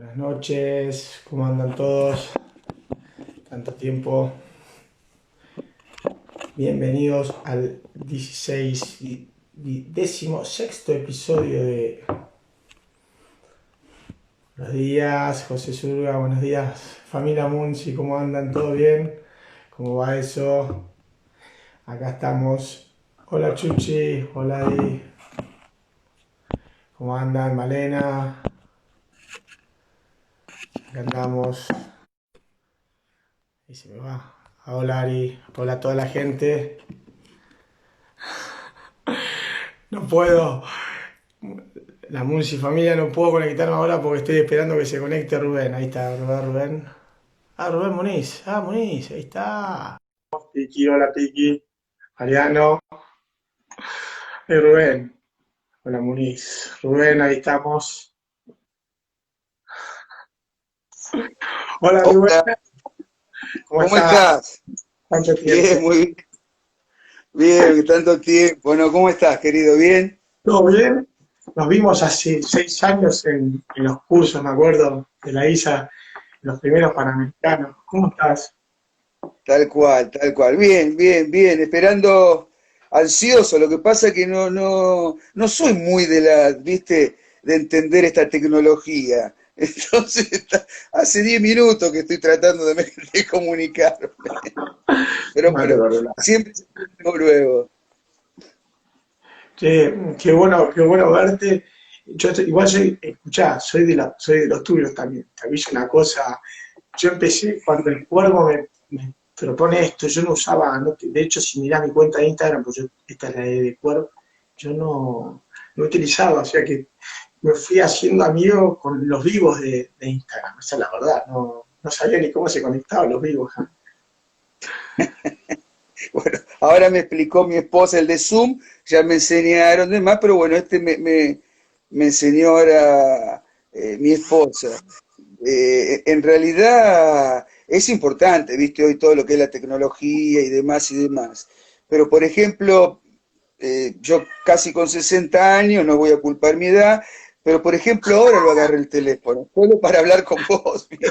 Buenas noches, ¿cómo andan todos? Tanto tiempo. Bienvenidos al 16 y 16º episodio de Buenos días, José Zurga, buenos días, familia Munzi, ¿cómo andan? ¿Todo bien? ¿Cómo va eso? Acá estamos. Hola Chuchi, hola Di, ¿cómo andan? Malena, acá andamos. Ahí se me va. Hola Ari, hola a toda la gente. No puedo. La Munci familia no puedo conectarme ahora porque estoy esperando que se conecte Rubén. Ahí está, Rubén. Ah, Rubén Muniz. Ah, Muniz, ahí está. Piki, hola Piki. Mariano. Y Rubén. Hola Muniz. Rubén, ahí estamos. Hola Rubén, Hola, ¿cómo ¿cómo estás? estás? ¿Cuánto Bien, tiempo? muy bien, tanto tiempo. Bueno, ¿cómo estás, querido? ¿Bien? ¿Todo bien? Nos vimos hace 6 años en los cursos, me acuerdo, de la ISA, los primeros panamericanos. ¿Cómo estás? Tal cual, tal cual. Bien, bien, bien. Esperando, ansioso. Lo que pasa es que no soy muy ¿viste? De entender esta tecnología. Entonces, hace 10 minutos que estoy tratando de comunicarme. Pero bueno, Bárbaro. siempre se puede luego. Qué bueno verte. Igual soy, escuchá, soy de los tuyos también. Te aviso una cosa. Yo empecé cuando el cuervo me propone esto. Yo no usaba, de hecho, si mirás mi cuenta de Instagram, pues esta es la de cuervo, yo no utilizaba. O sea que me fui haciendo amigo con los vivos de Instagram. Esa es la verdad. No sabía ni cómo se conectaban los vivos. ¿Ja? Bueno, ahora me explicó mi esposa el de Zoom, ya me enseñaron demás, pero bueno, me enseñó ahora mi esposa. En realidad es importante, viste, hoy todo lo que es la tecnología y demás y demás. Pero, por ejemplo, yo casi con 60 años, no voy a culpar mi edad, pero por ejemplo ahora lo agarré el teléfono, solo para hablar con vos, ¿viste?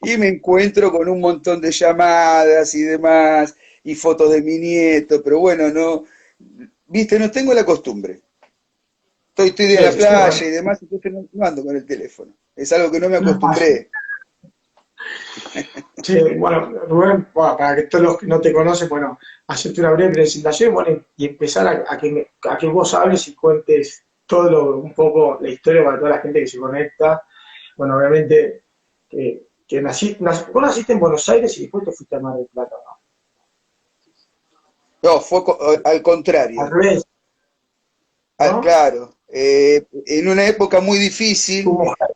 Y me encuentro con un montón de llamadas y demás, y fotos de mi nieto, pero bueno, no, viste, no tengo la costumbre. Estoy de la Sí, bueno, playa y demás, entonces no ando con el teléfono. Es algo que no me no pasa. acostumbré. Sí, bueno, Rubén, bueno, para que todos los que no te conocen, bueno, hacerte una breve presentación, bueno, y empezar a que vos hables y cuentes un poco la historia para toda la gente que se conecta. Bueno, obviamente, vos naciste en Buenos Aires y después te fuiste a Mar del Plata, ¿no? No, al Al contrario. revés, ¿no? Claro, en una época muy Tu difícil, mujer.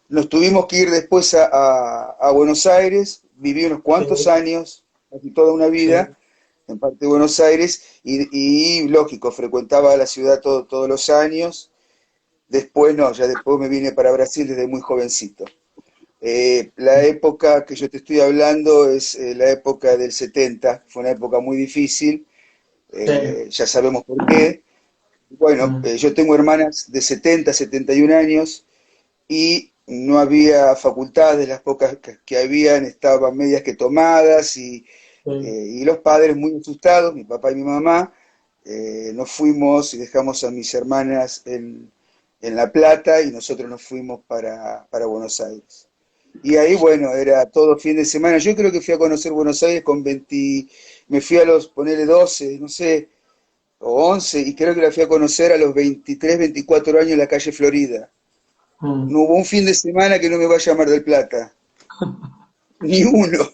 nos tuvimos que ir después a Buenos Aires, viví unos Sí, cuantos años, casi toda una vida, sí. en parte de Buenos Aires, y lógico, frecuentaba la ciudad todos los años. Después no, ya después me vine para Brasil desde muy jovencito. La época que yo te estoy hablando es la época del 70, fue una época muy difícil, Sí. ya sabemos por qué. Bueno, Mm, yo tengo hermanas de 70, 71 años y no había facultades, las pocas que habían estaban medias que tomadas sí. y los padres muy asustados, mi papá y mi mamá, nos fuimos y dejamos a mis hermanas en La Plata y nosotros nos fuimos para Buenos Aires. Y ahí, bueno, era todo fin de semana. Yo creo que fui a conocer Buenos Aires con 20, me fui a los, ponele 12, no sé, o 11 y creo que la fui a conocer a los 23, 24 años en la calle Florida. Mm. No hubo un fin de semana que no me vaya a Mar del Plata. Ni uno,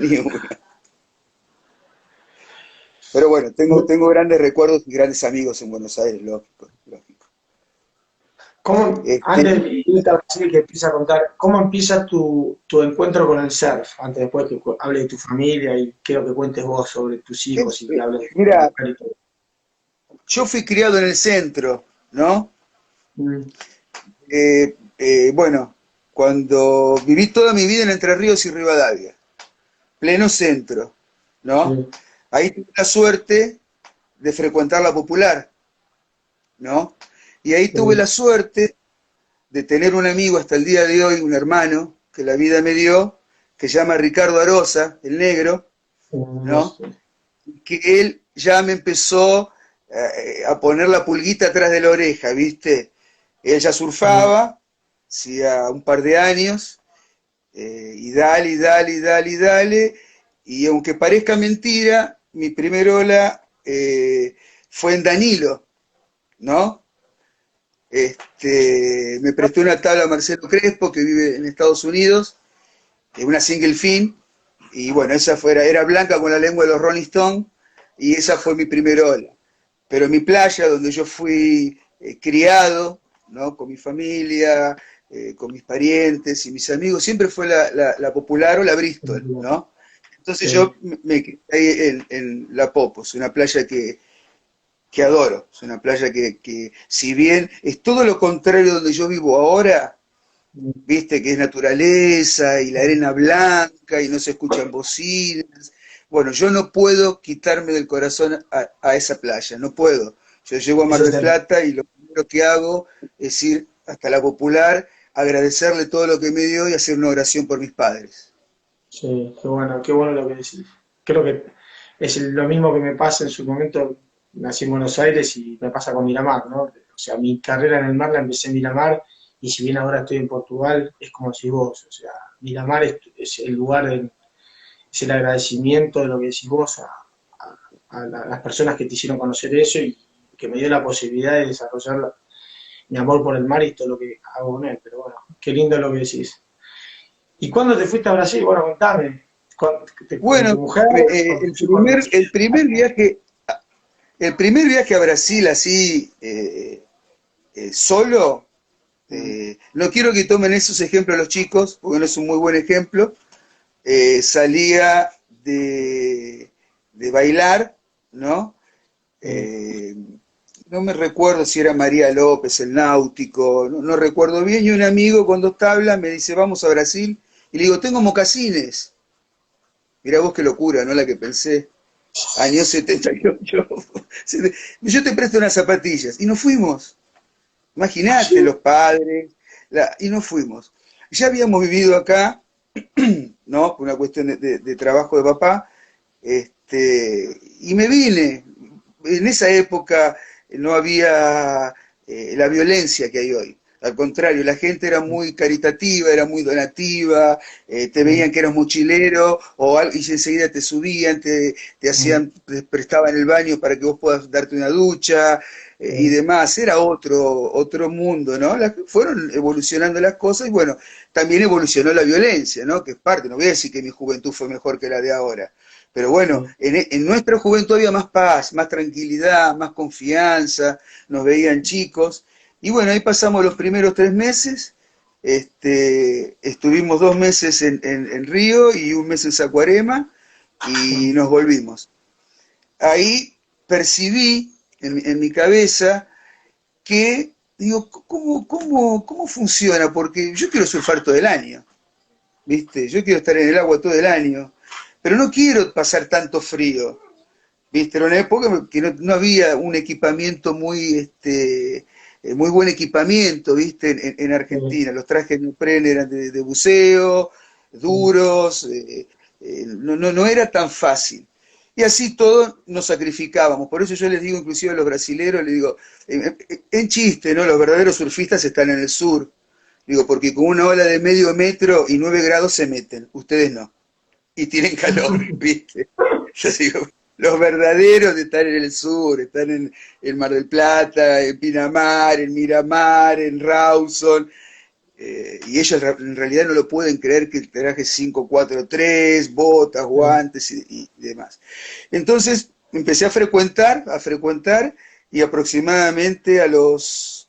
ni uno. Pero bueno, tengo grandes recuerdos y grandes amigos en Buenos Aires, lógico, lógico. Antes Este, de irte a Brasil, que empieza a contar, ¿cómo empieza tu encuentro con el surf? Antes, después que hable de tu familia y quiero que cuentes vos sobre tus hijos y que hables de tu mira, mujer y todo. yo fui criado en el centro, ¿no? Mm, Bueno, cuando viví toda mi vida en Entre Ríos y Rivadavia, pleno centro, ¿no? sí, Ahí tuve la suerte de frecuentar la Popular, ¿no? Y ahí tuve la suerte de tener un amigo hasta el día de hoy, un hermano que la vida me dio, que se llama Ricardo Arosa, el negro, ¿no? Que él ya me empezó a poner la pulguita atrás de la oreja, ¿viste? Él ya surfaba, hacía un par de años, y dale, y dale, y dale, y dale, y aunque parezca mentira, mi primer ola fue en Danilo, ¿no? Me prestó una tabla a Marcelo Crespo, que vive en Estados Unidos, una single fin, y bueno, era blanca con la lengua de los Rolling Stones, y esa fue mi primer ola. Pero mi playa, donde yo fui criado, ¿no? Con mi familia, con mis parientes y mis amigos, siempre fue la Popular o la Bristol, ¿no? Entonces yo me quedé ahí en La Popos, una playa que adoro, es una playa que si bien es todo lo contrario donde yo vivo ahora, viste que es naturaleza y la arena blanca y no se escuchan bocinas. Bueno, yo no puedo quitarme del corazón a esa playa, no puedo. Yo llego a Mar del Plata y lo primero que hago es ir hasta la Popular, agradecerle todo lo que me dio y hacer una oración por mis padres. Sí, qué bueno lo que decís. Creo que es lo mismo que me pasa en su momento, nací en Buenos Aires y me pasa con Miramar, ¿no? O sea, mi carrera en el mar la empecé en Miramar y si bien ahora estoy en Portugal, es como si vos, o sea, Miramar es el lugar, es el agradecimiento de lo que decís vos a las personas que te hicieron conocer eso y que me dio la posibilidad de desarrollar mi amor por el mar y todo lo que hago con él. Pero bueno, qué lindo lo que decís. ¿Y cuándo te fuiste a Brasil? Bueno, contame. ¿Con tu Bueno, mujer? ¿Con el tus hijos? primer, el primer viaje, el primer viaje a Brasil así solo, no quiero que tomen esos ejemplos los chicos, porque no es un muy buen ejemplo. Salía de bailar, ¿no? Eh, no me recuerdo si era María López, el náutico, no recuerdo bien, y un amigo cuando habla me dice, vamos a Brasil, y le digo, tengo mocasines. Mirá vos qué locura, ¿no? La que pensé. Años 78. Yo te presto unas zapatillas. Y nos fuimos. Imagínate, los padres. Y nos fuimos. Ya habíamos vivido acá, ¿no? Por una cuestión de trabajo de papá. Y me vine. En esa época no había la violencia que hay hoy. Al contrario, la gente era muy caritativa, era muy donativa, te veían que eras mochilero y enseguida te subían, te hacían, te prestaban el baño para que vos puedas darte una ducha y demás. Era otro mundo, ¿no? Fueron evolucionando las cosas y bueno, también evolucionó la violencia, ¿no? Que es parte, no voy a decir que mi juventud fue mejor que la de ahora. Pero bueno, en nuestra juventud había más paz, más tranquilidad, más confianza, nos veían chicos. Y bueno, ahí pasamos los primeros 3 meses, estuvimos 2 meses en Río y un mes en Sacuarema y nos volvimos. Ahí percibí en mi cabeza que, digo, ¿cómo funciona? Porque yo quiero surfar todo el año, ¿viste? Yo quiero estar en el agua todo el año, pero no quiero pasar tanto frío, ¿viste? Era una época que no había un equipamiento muy buen equipamiento, ¿viste? En Argentina. Los trajes de neoprene eran de buceo, duros, no era tan fácil. Y así todos nos sacrificábamos. Por eso yo les digo, inclusive a los brasileros, les digo, en chiste, ¿no? Los verdaderos surfistas están en el sur. Digo, porque con una ola de medio metro y 9 grados se meten, ustedes no. Y tienen calor, ¿viste? Yo digo, los verdaderos están en el sur, están en Mar del Plata, en Pinamar, en Miramar, en Rawson, y ellos en realidad no lo pueden creer que el traje 543, botas, guantes y demás. Entonces empecé a frecuentar, y aproximadamente a los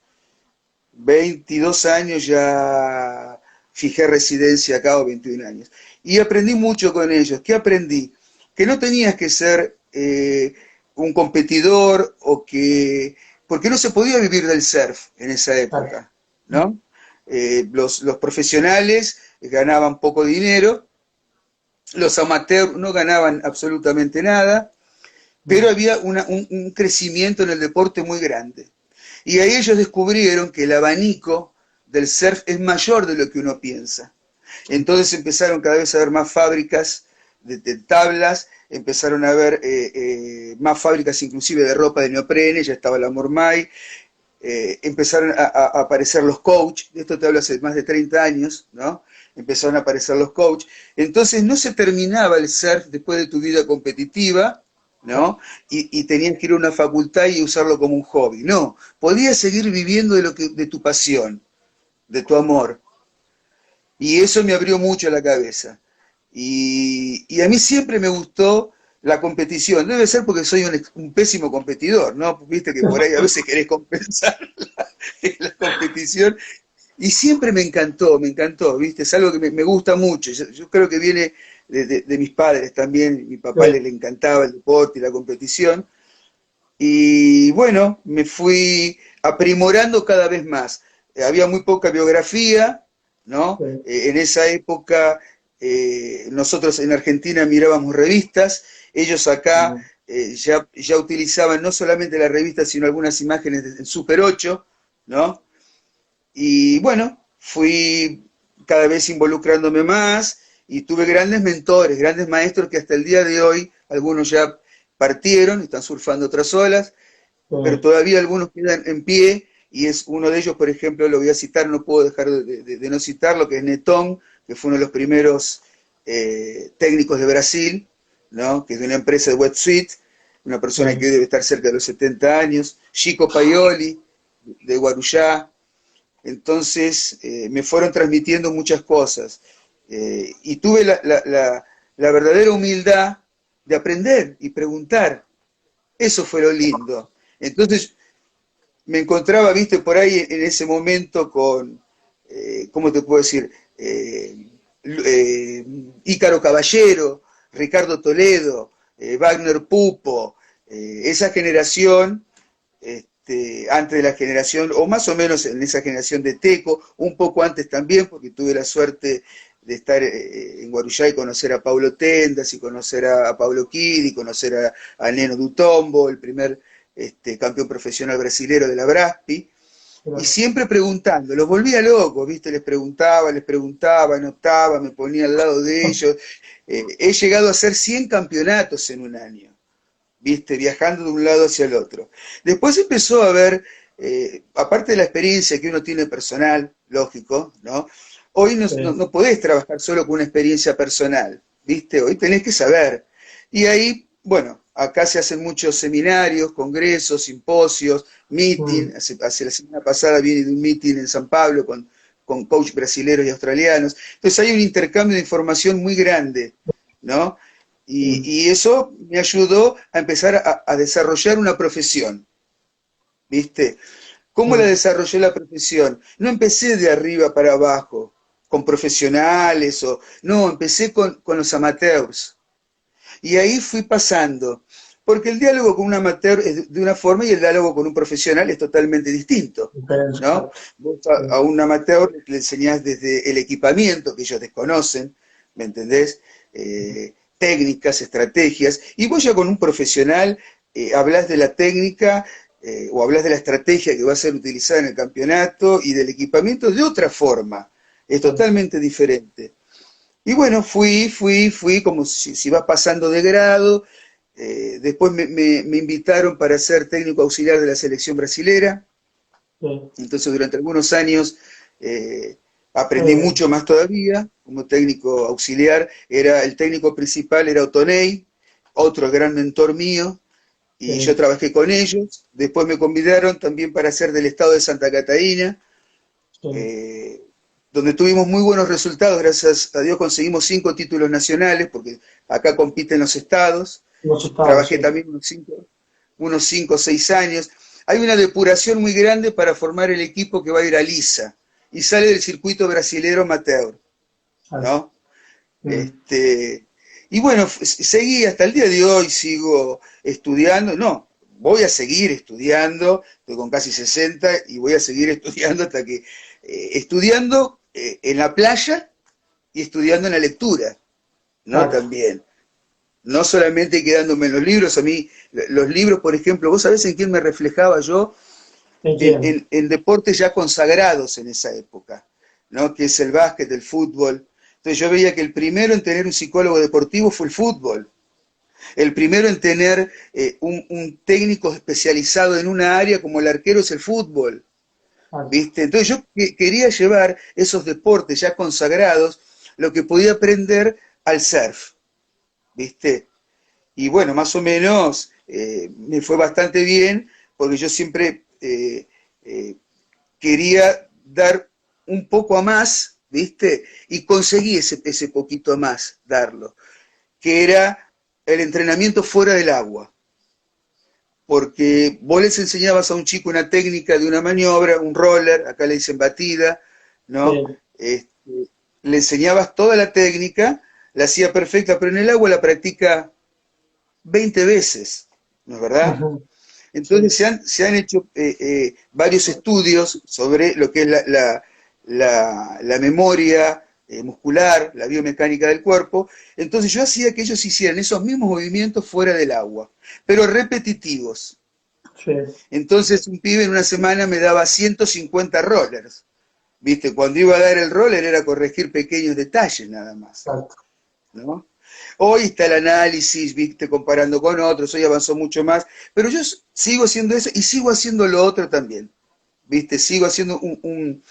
22 años ya fijé residencia acá, o 21 años. Y aprendí mucho con ellos. ¿Qué aprendí? Que no tenías que ser un competidor porque no se podía vivir del surf en esa época, ¿no? Los profesionales ganaban poco dinero, los amateurs no ganaban absolutamente nada, pero había un crecimiento en el deporte muy grande. Y ahí ellos descubrieron que el abanico del surf es mayor de lo que uno piensa. Entonces empezaron cada vez a haber más fábricas de tablas, empezaron a haber más fábricas inclusive de ropa de neoprene, ya estaba la Mormay, empezaron a aparecer los coach, de esto te hablo hace más de 30 años, ¿no? Empezaron a aparecer los coach. Entonces no se terminaba el surf después de tu vida competitiva, ¿no? Y tenías que ir a una facultad y usarlo como un hobby. No, podías seguir viviendo de tu pasión, de tu amor. Y eso me abrió mucho la cabeza. Y a mí siempre me gustó la competición. Debe ser porque soy un pésimo competidor, ¿no? Viste que por ahí a veces querés compensar la competición. Y siempre me encantó, ¿viste? Es algo que me gusta mucho. Yo creo que viene de mis padres también. Mi papá le encantaba el deporte y la competición. Y bueno, me fui aprimorando cada vez más. Había muy poca biografía, ¿no? Sí. En esa época nosotros en Argentina mirábamos revistas, ellos acá ya utilizaban no solamente las revistas, sino algunas imágenes en Super 8, ¿no? Y bueno, fui cada vez involucrándome más y tuve grandes mentores, grandes maestros que hasta el día de hoy, algunos ya partieron, están surfando otras olas, pero todavía algunos quedan en pie, y es uno de ellos, por ejemplo, lo voy a citar, no puedo dejar de no citarlo, que es Netón, que fue uno de los primeros técnicos de Brasil, ¿no? Que es de una empresa de wetsuit, una persona que hoy debe estar cerca de los 70 años, Chico Paioli, de Guarujá. Entonces me fueron transmitiendo muchas cosas, y tuve la verdadera humildad de aprender y preguntar. Eso fue lo lindo. Entonces me encontraba, viste, por ahí en ese momento con, ¿cómo te puedo decir? Ícaro Caballero, Ricardo Toledo, Wagner Pupo, esa generación, antes de la generación, o más o menos en esa generación de Teco, un poco antes también, porque tuve la suerte de estar en Guarujá y conocer a Paulo Tendas, y conocer a Paulo Kidd, y conocer a Neno Dutombo, el primer campeón profesional brasilero de la Braspi, y siempre preguntando, los volvía locos, ¿viste? Les preguntaba, anotaba, me ponía al lado de ellos. He llegado a hacer 100 campeonatos en un año, ¿viste? Viajando de un lado hacia el otro. Después empezó a haber, aparte de la experiencia que uno tiene personal, lógico, ¿no? Hoy no podés trabajar solo con una experiencia personal, ¿viste? Hoy tenés que saber. Y ahí, bueno, acá se hacen muchos seminarios, congresos, simposios, meeting. Hace la semana pasada vine de un meeting en San Pablo con coach brasileños y australianos. Entonces hay un intercambio de información muy grande, ¿no? Y eso me ayudó a empezar a desarrollar una profesión, ¿viste? ¿Cómo la desarrollé la profesión? No empecé de arriba para abajo, con profesionales, no, empecé con los amateurs. Y ahí fui pasando, porque el diálogo con un amateur es de una forma y el diálogo con un profesional es totalmente distinto, ¿no? Vos a un amateur le enseñás desde el equipamiento, que ellos desconocen, ¿me entendés? Técnicas, estrategias, y vos ya con un profesional hablás de la técnica, o hablas de la estrategia que va a ser utilizada en el campeonato y del equipamiento de otra forma, es totalmente diferente. Y bueno, fui como si vas pasando de grado. Después me invitaron para ser técnico auxiliar de la selección brasilera. Entonces durante algunos años aprendí mucho más todavía como técnico auxiliar. El técnico principal era Otonei, otro gran mentor mío, y yo trabajé con ellos. Después me convidaron también para ser del estado de Santa Catarina, donde tuvimos muy buenos resultados. Gracias a Dios conseguimos 5 títulos nacionales, porque acá compiten los estados. Trabajé también unos 5 o 6 años. Hay una depuración muy grande para formar el equipo que va a ir a Lisa, y sale del circuito brasilero amateur, ¿no? Y bueno, seguí hasta el día de hoy, sigo estudiando. No, voy a seguir estudiando, estoy con casi 60 y voy a seguir estudiando hasta que, estudiando en la playa y estudiando en la lectura, ¿no? También. No solamente quedándome en los libros. A mí, los libros, por ejemplo, ¿vos sabés en quién me reflejaba yo? ¿En quién? en deportes ya consagrados en esa época, ¿no? Que es el básquet, el fútbol. Entonces yo veía que el primero en tener un psicólogo deportivo fue el fútbol. El primero en tener un técnico especializado en una área como el arquero es el fútbol, Ah, ¿viste? Entonces yo quería llevar esos deportes ya consagrados, lo que podía aprender al surf, ¿viste? Y bueno, más o menos me fue bastante bien, porque yo siempre eh, quería dar un poco a más, ¿viste? Y conseguí ese poquito a más, darlo, que era el entrenamiento fuera del agua. Porque vos les enseñabas a un chico una técnica de una maniobra, un roller, acá le dicen batida, ¿no? sí. Le enseñabas toda la técnica, la hacía perfecta, pero en el agua la practica 20 veces, ¿no es verdad? Ujú, Entonces sí, se han hecho varios estudios sobre lo que es la memoria muscular, la biomecánica del cuerpo. Entonces yo hacía que ellos hicieran esos mismos movimientos fuera del agua, pero repetitivos. sí, Entonces un pibe en una semana me daba 150 rollers. ¿Viste? Cuando iba a dar el roller era corregir pequeños detalles nada más, exacto. ¿no? Hoy está el análisis, viste, comparando con otros, hoy avanzó mucho más, pero yo sigo haciendo eso y sigo haciendo lo otro también, viste, sigo haciendo un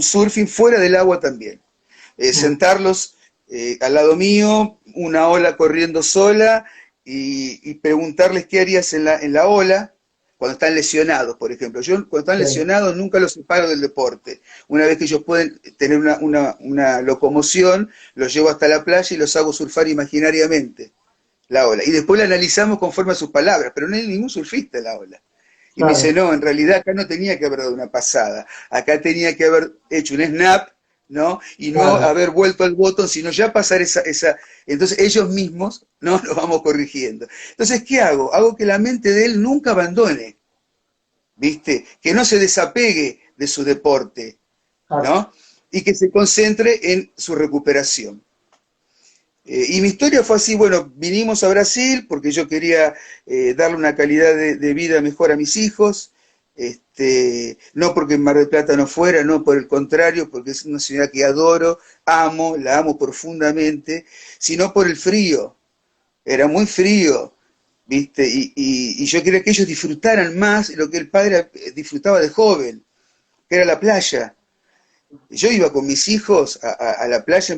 surfing fuera del agua también. Mm, Sentarlos al lado mío, una ola corriendo sola y preguntarles qué harías en la ola cuando están lesionados, por ejemplo. Yo cuando están sí, lesionados nunca los separo del deporte. Una vez que ellos pueden tener una locomoción, los llevo hasta la playa y los hago surfar imaginariamente la ola. Y después la analizamos conforme a sus palabras, pero no hay ningún surfista en la ola. Y me dice, claro, no, en realidad acá no tenía que haber dado una pasada, acá tenía que haber hecho un snap, ¿no? Y no claro, haber vuelto al botón, sino ya pasar esa. Entonces ellos mismos, ¿no? Lo vamos corrigiendo. Entonces, ¿qué hago? Hago que la mente de él nunca abandone, ¿viste? Que no se desapegue de su deporte, exacto. ¿no? Y que se concentre en su recuperación. Y mi historia fue así, bueno, vinimos a Brasil porque yo quería darle una calidad de vida mejor a mis hijos, no porque Mar del Plata no fuera, no, por el contrario, porque es una ciudad que adoro, amo, la amo profundamente, sino por el frío, era muy frío, ¿viste? Y yo quería que ellos disfrutaran más lo que el padre disfrutaba de joven, que era la playa. Yo iba con mis hijos a la playa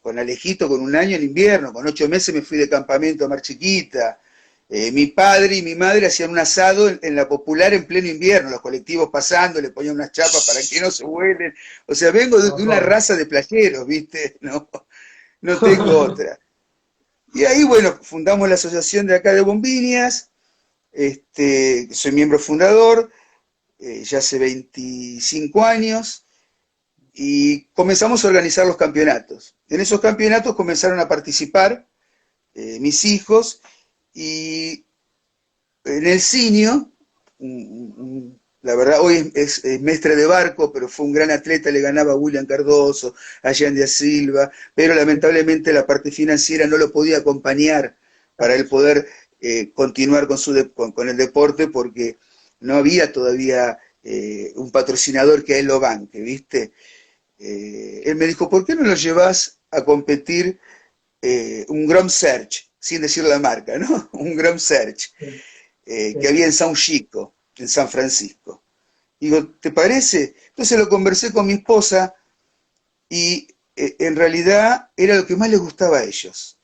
con Alejito con 1 año en invierno, con 8 meses me fui de campamento a Mar Chiquita. Mi padre y mi madre hacían un asado en la Popular en pleno invierno, los colectivos pasando, le ponían unas chapas para que no se vuelen. O sea, vengo de una Mejor. raza de playeros, ¿viste? No, no tengo otra. Y ahí, bueno, fundamos la asociación de acá de Bombiñas, soy miembro fundador, ya hace 25 años, y comenzamos a organizar los campeonatos. En esos campeonatos comenzaron a participar mis hijos y en el Sinio, la verdad hoy es mestre de barco, pero fue un gran atleta, le ganaba a William Cardoso, a Jean de Silva, pero lamentablemente la parte financiera no lo podía acompañar para él poder continuar con el deporte porque no había todavía un patrocinador que a él lo banque, ¿viste? Él me dijo, ¿por qué no lo llevas a competir un Grom Search, sin decir la marca, ¿no? Un Grom Search, Sí, que sí, había en San Chico, en San Francisco. Digo, ¿te parece? Entonces lo conversé con mi esposa y en realidad era lo que más les gustaba a ellos.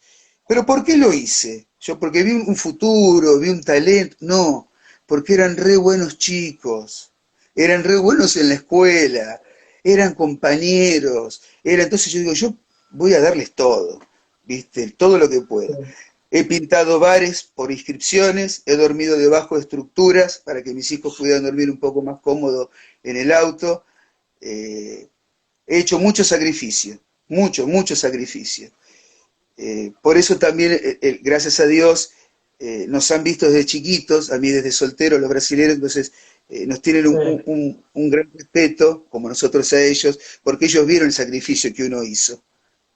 ¿Pero por qué lo hice? Yo porque vi un futuro, vi un talento. No, porque eran re buenos chicos, eran re buenos en la escuela, eran compañeros. Entonces yo digo, yo voy a darles todo, ¿viste? Todo lo que sí, pueda. He pintado bares por inscripciones, he dormido debajo de estructuras para que mis hijos pudieran dormir un poco más cómodo en el auto. Eh, He hecho mucho sacrificio, mucho sacrificio. Por eso también, gracias a Dios, nos han visto desde chiquitos, a mí desde soltero, los brasileños, entonces nos tienen sí. un gran respeto, como nosotros a ellos, porque ellos vieron el sacrificio que uno hizo.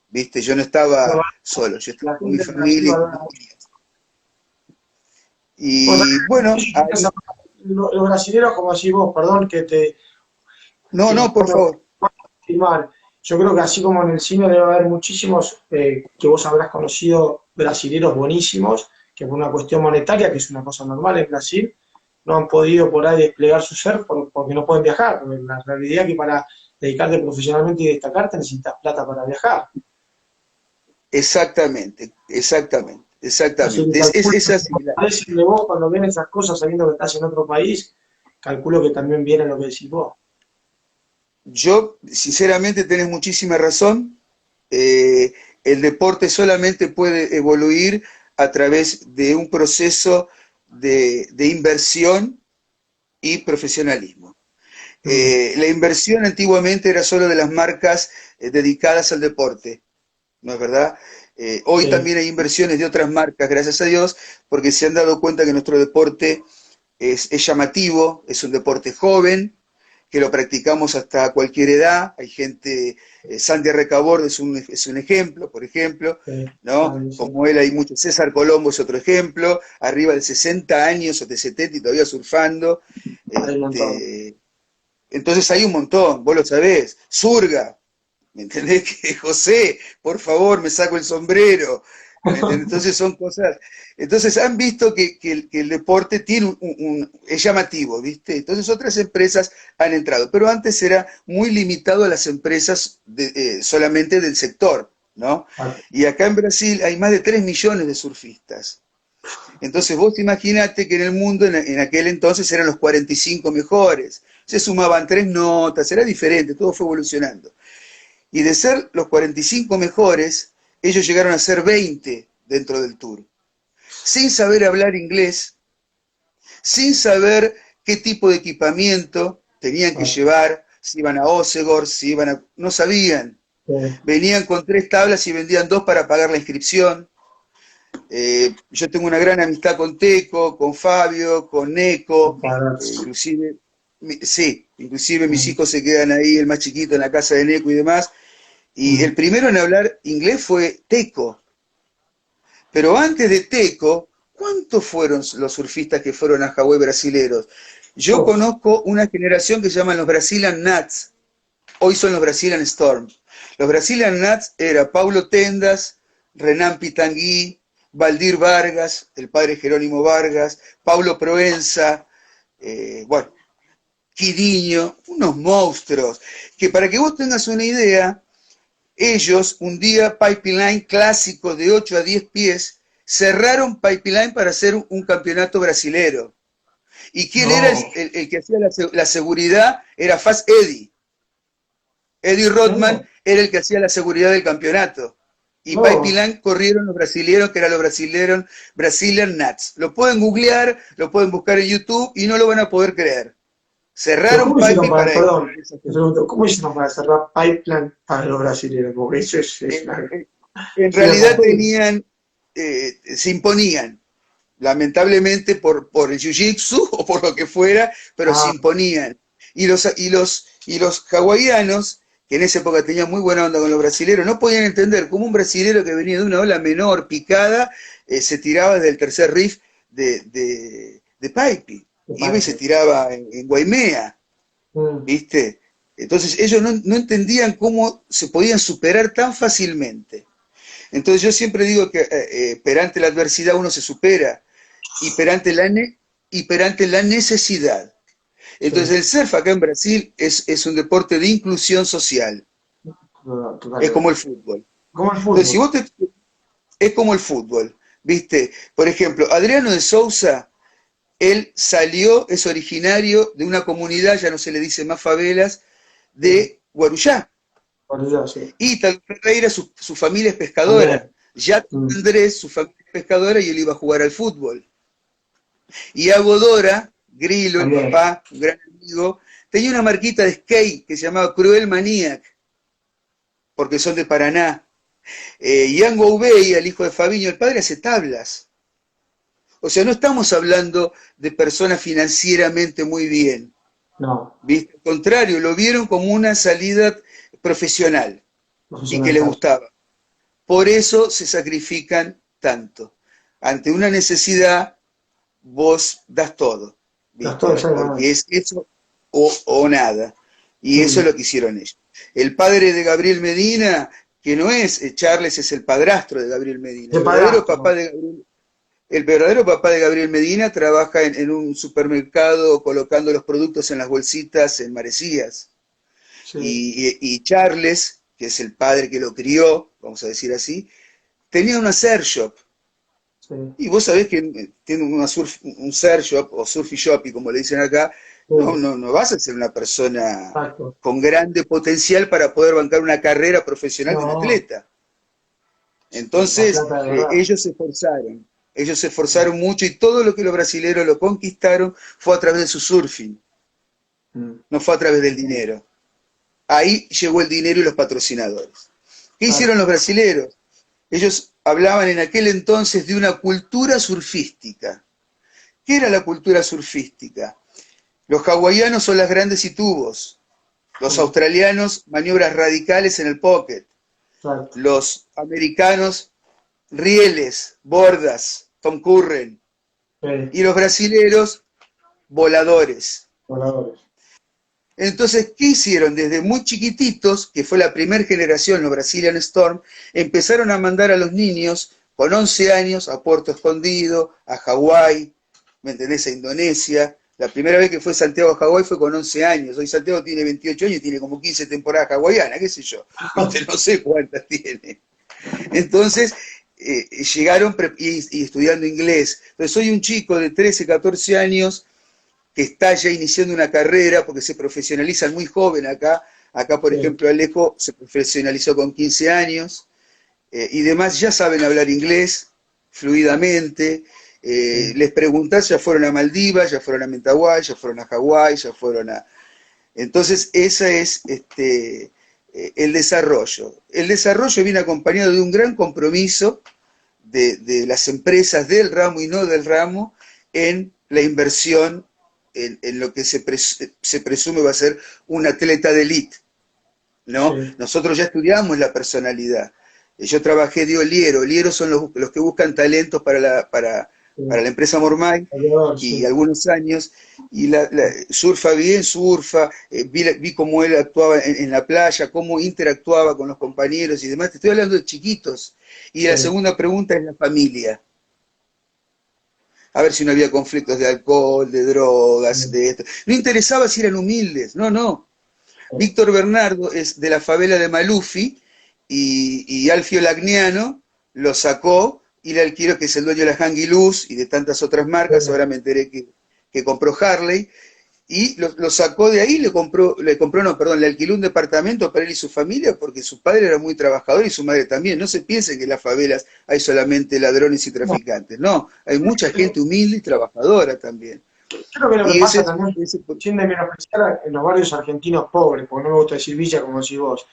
¿Viste? Yo no No, estaba solo, yo estaba la con mi gente en Brasil familia y con valora mis mucho. hijas. Bueno, Y bueno, ahí, los brasileños, como decís vos, perdón No, que no, por favor. filmar. Yo creo que así como en el cine debe haber muchísimos que vos habrás conocido brasileros buenísimos, que por una cuestión monetaria, que es una cosa normal en Brasil, no han podido por ahí desplegar su ser porque no pueden viajar. Porque la realidad es que para dedicarte profesionalmente y destacarte necesitas plata para viajar. Exactamente, exactamente, Así que exactamente. calculo Es así. que a veces de vos cuando ven esas cosas sabiendo que estás en otro país, calculo que también viene lo que decís vos. Yo, sinceramente, tenés muchísima razón. Eh, el deporte solamente puede evoluir a través de un proceso de inversión y profesionalismo. Mm, La inversión antiguamente era solo de las marcas dedicadas al deporte, ¿no es verdad? Hoy sí, también hay inversiones de otras marcas, gracias a Dios, porque se han dado cuenta que nuestro deporte es llamativo, es un deporte joven, que lo practicamos hasta cualquier edad. Hay gente, Sandy Recabord es un ejemplo, por ejemplo, sí, ¿no? sí, sí. Como él hay muchos, César Colombo es otro ejemplo, arriba de 60 años o de 70 y todavía surfando. Hay un montón. Este, entonces hay un montón, vos lo sabés. Surga, ¿me entendés? Que José, por favor, me saco el sombrero. ¿Me entendés? Entonces son cosas. Entonces han visto que el deporte tiene es llamativo, ¿viste? Entonces otras empresas han entrado. Pero antes era muy limitado a las empresas solamente del sector, ¿no? Ah, Y acá en Brasil hay más de 3 millones de surfistas. Entonces vos imaginate que en el mundo en aquel entonces eran los 45 mejores. Se sumaban 3 notas, era diferente, todo fue evolucionando. Y de ser los 45 mejores, ellos llegaron a ser 20 dentro del tour, sin saber hablar inglés, sin saber qué tipo de equipamiento tenían que ah, llevar, si iban a Osegor, si iban a... No sabían. sí, Venían con 3 tablas y vendían 2 para pagar la inscripción. Yo tengo una gran amistad con Teco, con Fabio, con Neco, disparate. inclusive, sí, inclusive mis Mm, hijos se quedan ahí, el más chiquito en la casa de Neco y demás. Y mm. el primero en hablar inglés fue Teco. Pero antes de Teco, ¿cuántos fueron los surfistas que fueron a Hawái brasileros? Yo Uf, conozco una generación que se llaman los Brazilian Nuts. Hoy son los Brazilian Storm. Los Brazilian Nuts era Paulo Tendas, Renan Pitangui, Valdir Vargas, el padre Jerónimo Vargas, Paulo Proenza, bueno, Quiriño, unos monstruos, que para que vos tengas una idea, ellos, un día, Pipeline clásico de 8 a 10 pies, cerraron Pipeline para hacer un campeonato brasilero. ¿Y quién era no, el que hacía la seguridad? Era Fast Eddie. Eddie Rodman no, era el que hacía la seguridad del campeonato. Y no. Pipeline corrieron los brasileros, que eran los brasileros, Brazilian Nuts. Lo pueden googlear, lo pueden buscar en YouTube y no lo van a poder creer. Pero Cerraron ¿cómo hicieron Pipe para, para perdón, esa te gente. pregunto, ¿cómo hicieron para cerrar pipeline para los brasileños? Porque eso es Eh, una, eh, en es una realidad epopea. tenían, se imponían, lamentablemente por el jiu-jitsu o por lo que fuera, pero se Ah, imponían. Y los hawaianos, que en esa época tenían muy buena onda con los brasileros, no podían entender cómo un brasilero que venía de una ola menor, picada, se tiraba desde el tercer riff de Paipi. de Iba y se pipeline. tiraba en Guaimea, Mm. ¿viste? Entonces ellos no entendían cómo se podían superar tan fácilmente. Entonces yo siempre digo que perante la adversidad uno se supera y perante la necesidad. Sí, Entonces el surf acá en Brasil es un deporte de inclusión social, es como el totalmente. fútbol. Como el Entonces si fútbol. vos es como el fútbol, ¿viste? Por ejemplo, Adriano de Souza, él salió, es originario de una comunidad, ya no se le dice más favelas, Sí, de Guarujá. por eso sí. Y Tal Ferreira, su familia es pescadora. También. Ya Mm. Andrés, su familia es pescadora y él iba a jugar al fútbol. Y Agodora, Grillo, el También. papá, un gran amigo, tenía una marquita de skate que se llamaba Cruel Maniac, porque son de Paraná. Yango Ubey, el hijo de Fabiño, el padre, hace tablas. O sea, no estamos hablando de personas financieramente muy bien. No, ¿Viste? Al contrario, lo vieron como una salida profesional y que profesional le tal. gustaba. Por eso se sacrifican tanto. Ante una necesidad, vos das todo. Los todos, ¿viste? Porque exactamente. es eso o nada. Y eso es Mm. lo que hicieron ellos. El padre de Gabriel Medina, que no es Charles, es el padrastro de Gabriel Medina. De padrastro. El verdadero papá de Gabriel Medina trabaja en un supermercado colocando los productos en las bolsitas en Marecías. Sí, Y Charles, que es el padre que lo crió, vamos a decir así, tenía una surf shop. sí, Y vos sabés que tiene un surf shop o surfy shop, y como le dicen acá, sí, no vas a ser una persona exacto. con grande potencial para poder bancar una carrera profesional de un No, atleta. la Entonces, plata de verdad. ellos se esforzaron mucho y todo lo que los brasileros lo conquistaron fue a través de su surfing, Mm. no fue a través del dinero. Ahí llegó el dinero y los patrocinadores. ¿Qué hicieron Claro, los brasileros? Ellos hablaban en aquel entonces de una cultura surfística. ¿Qué era la cultura surfística? Los hawaianos son las grandes y tubos, los sí, australianos maniobras radicales en el pocket, exacto. los americanos rieles, bordas, Tom Curren, Sí, y los brasileros voladores. voladores. Entonces, ¿qué hicieron? Desde muy chiquititos, que fue la primera generación, los Brazilian Storm, empezaron a mandar a los niños con 11 años a Puerto Escondido, a Hawái, ¿me entendés? A Indonesia. La primera vez que fue Santiago a Hawái fue con 11 años. Hoy Santiago tiene 28 años y tiene como 15 temporadas hawaianas, qué sé yo. ¿Viste? No sé cuántas tiene. Entonces, llegaron y estudiando inglés. Entonces, soy un chico de 13, 14 años que está ya iniciando una carrera, porque se profesionalizan muy joven acá. Acá, por Sí, ejemplo, Alejo se profesionalizó con 15 años y demás ya saben hablar inglés fluidamente. sí. Les preguntás, ya fueron a Maldivas, ya fueron a Mentawai, ya fueron a Hawái, ya fueron a... Entonces, ese es el desarrollo. El desarrollo viene acompañado de un gran compromiso de las empresas del ramo y no del ramo en la inversión en lo que se presume va a ser un atleta de élite, ¿no? Sí, Nosotros ya estudiamos la personalidad. Yo trabajé de Oliero. Olieros son los que buscan talentos para sí. la empresa Mormay Volador, y sí. algunos años, y surfa bien, surfa, vi cómo él actuaba en la playa, cómo interactuaba con los compañeros y demás. Te estoy hablando de chiquitos. Y la Sí. segunda pregunta es la familia. A ver si no había conflictos de alcohol, de drogas, Sí. de esto. No interesaba si eran humildes, no, no. Sí. Víctor Bernardo es de la favela de Malufi y Alfio Lagniano lo sacó y le alquiló, que es el dueño de la Hangui Luz y de tantas otras marcas, ahora me enteré que compró Harley, y lo sacó de ahí, no, perdón, le alquiló un departamento para él y su familia porque su padre era muy trabajador y su madre también. No se piense que en las favelas hay solamente ladrones y No, traficantes, no, hay mucha pero gente humilde y trabajadora también. creo que lo que Y pasa también, ese sin de menospreciar en los barrios argentinos pobres, porque no me gusta decir villa como decís vos,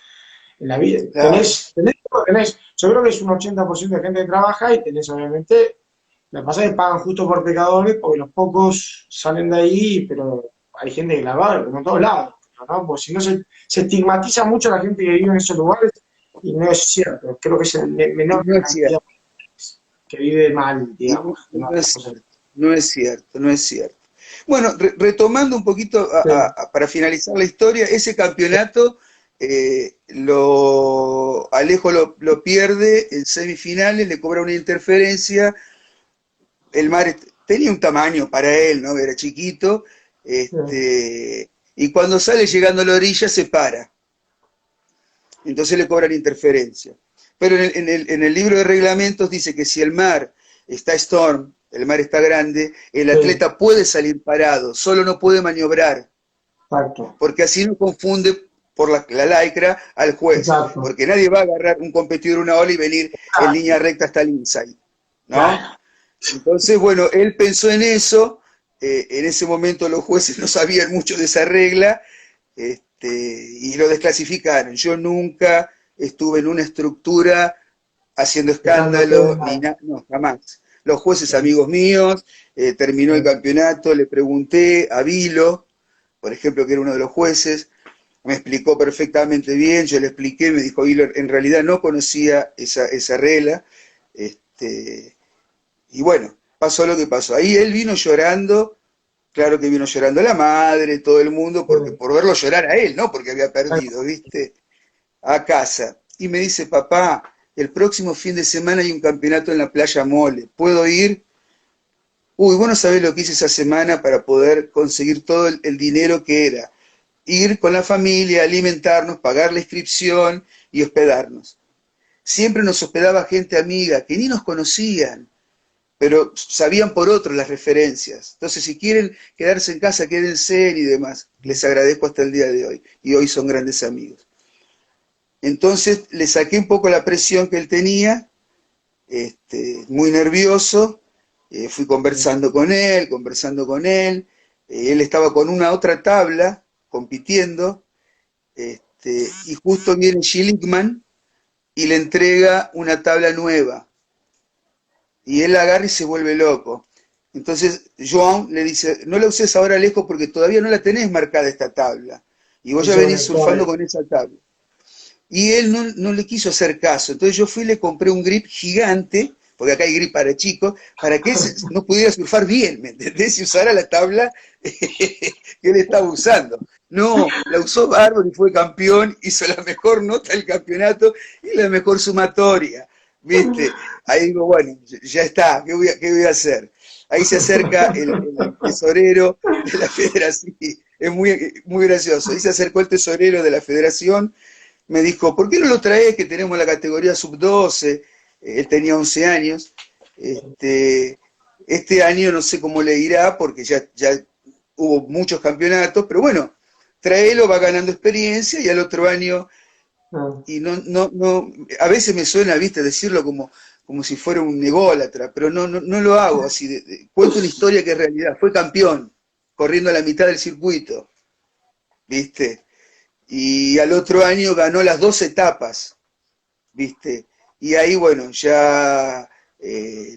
en la vida, claro, yo creo que es un 80% de gente que trabaja y tenés obviamente, lo que pasa es que pagan justo por pecadores porque los pocos salen de ahí, pero hay gente que la va, como en todos lados, ¿no? Porque si no se estigmatiza mucho a la gente que vive en esos lugares y no es cierto, creo que es el y menor no es cantidad cierto, que vive mal, y digamos, que no no hace es cosas. cierto, no es cierto, no es cierto. Bueno, retomando un poquito Sí, para finalizar la historia, ese campeonato Alejo lo pierde en semifinales, le cobra una interferencia, el mar tenía un tamaño para él, ¿no? Era chiquito, sí, y cuando sale llegando a la orilla se para, entonces le cobran interferencia. Pero en el libro de reglamentos dice que si el mar está storm, el mar está grande, el sí, atleta puede salir parado, solo no puede maniobrar, exacto, porque así no confunde por la lycra al juez, exacto. porque nadie va a agarrar un competidor una ola y venir en línea recta hasta el inside, ¿no? Claro, Entonces, bueno, él pensó en eso, en ese momento los jueces no sabían mucho de esa regla, y lo desclasificaron. Yo nunca estuve en una estructura haciendo dejándote de escándalo, ni nada. nada, no, jamás. Los jueces amigos míos, terminó el campeonato, le pregunté a Vilo, por ejemplo, que era uno de los jueces, me explicó perfectamente bien, yo le expliqué, me dijo, Vilo, en realidad no conocía esa regla, este, y bueno, pasó lo que pasó. Ahí él vino llorando claro que vino llorando la madre, todo el mundo, porque por verlo llorar a él, ¿no? Porque había perdido, ¿viste? A casa. Y me dice, papá, el próximo fin de semana hay un campeonato en la playa Mole, ¿puedo ir? Uy, vos no sabés lo que hice esa semana para poder conseguir todo el dinero que era. Ir con la familia, alimentarnos, pagar la inscripción y hospedarnos. Siempre nos hospedaba gente amiga que ni nos conocían, pero sabían por otros las referencias. Entonces, si quieren quedarse en casa, quédense y demás. Les agradezco hasta el día de hoy. Y hoy son grandes amigos. Entonces, le saqué un poco la presión que él tenía, muy nervioso. Fui conversando con él. Él estaba con una otra tabla, compitiendo, y justo viene Schlickman y le entrega una tabla nueva. Y él la agarra y se vuelve loco. Entonces Joan le dice, no la uses ahora lejos porque todavía no la tenés marcada esta tabla. Y vos ya venís surfando con esa tabla. Y él no le quiso hacer caso. Entonces yo fui y le compré un grip gigante, porque acá hay grip para chicos, para que él no pudiera surfar bien, ¿me entendés? Y usara la tabla que él estaba usando. No, la usó bárbaro y fue campeón, hizo la mejor nota del campeonato y la mejor sumatoria. ¿Viste? Ahí digo, bueno, ya está, ¿qué voy a hacer? Ahí se acerca el tesorero de la federación, es muy gracioso. Ahí se acercó el tesorero de la federación, me dijo, ¿por qué no lo traes que tenemos la categoría sub-12? Él tenía 11 años. Este año no sé cómo le irá porque ya hubo muchos campeonatos, pero bueno, traelo, va ganando experiencia y al otro año, y a veces me suena, viste, decirlo como si fuera un ególatra, pero no lo hago así, cuento una historia que es realidad, fue campeón, corriendo a la mitad del circuito, viste, y al otro año ganó las 2 etapas, viste, y ahí bueno, ya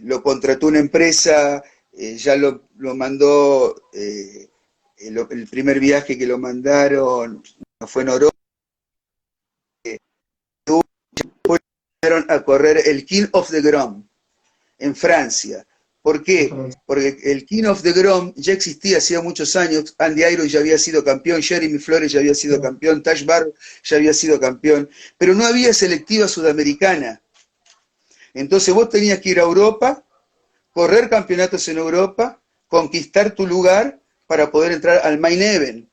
lo contrató una empresa, ya lo mandó, el primer viaje que lo mandaron fue en Europa, fueron a correr el King of the Grom en Francia. ¿Por qué? Porque el King of the Grom ya existía hacía muchos años, Andy Iron ya había sido campeón, Jeremy Flores ya había sido campeón, Tash Barr ya había sido campeón, pero no había selectiva sudamericana. Entonces vos tenías que ir a Europa, correr campeonatos en Europa, conquistar tu lugar para poder entrar al Main Event.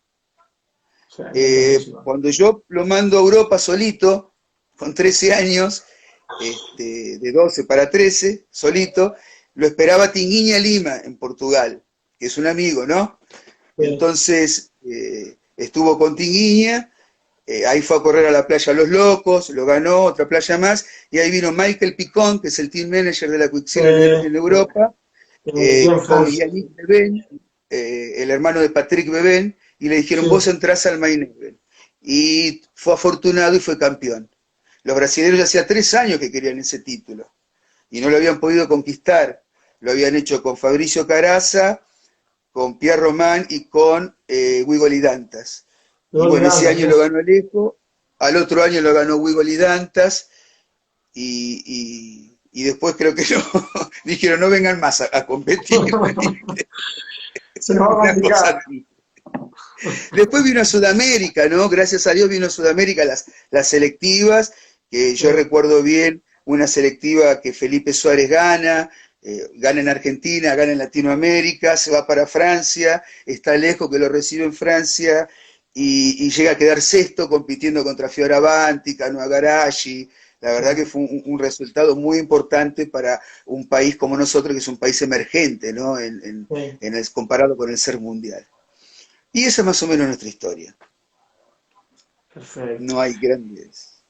Cuando yo lo mando a Europa solito, con 13 años, de 12 para 13, solito, lo esperaba Tinguinha Lima, en Portugal, que es un amigo, ¿no? Entonces, estuvo con Tinguinha, ahí fue a correr a la playa Los Locos, lo ganó, otra playa más, y ahí vino Michael Picón, que es el team manager de la Quicksilver en Europa, con Yannick Beben, el hermano de Patrick Beben, y le dijeron, vos entrás al Main Event. Y fue afortunado y fue campeón. Los brasileños ya hacía 3 años que querían ese título, y no lo habían podido conquistar. Lo habían hecho con Fabricio Caraza, con Pierre Román y con Wigoli Dantas. Y bueno, ese año lo ganó Alejo, al otro año lo ganó Wigoli Dantas, y después creo que dijeron, no vengan más a competir. Se nos va a complicar. Después vino a Sudamérica, ¿no? Gracias a Dios vino a Sudamérica las selectivas, que yo recuerdo bien, una selectiva que Felipe Suárez gana en Argentina, gana en Latinoamérica, se va para Francia, está lejos que lo recibe en Francia, y llega a quedar sexto compitiendo contra Fioravanti, Cano Agarashi. La verdad que fue un resultado muy importante para un país como nosotros, que es un país emergente, ¿no? Comparado con el ser mundial. Y esa es más o menos nuestra historia. Perfecto. No hay grandes.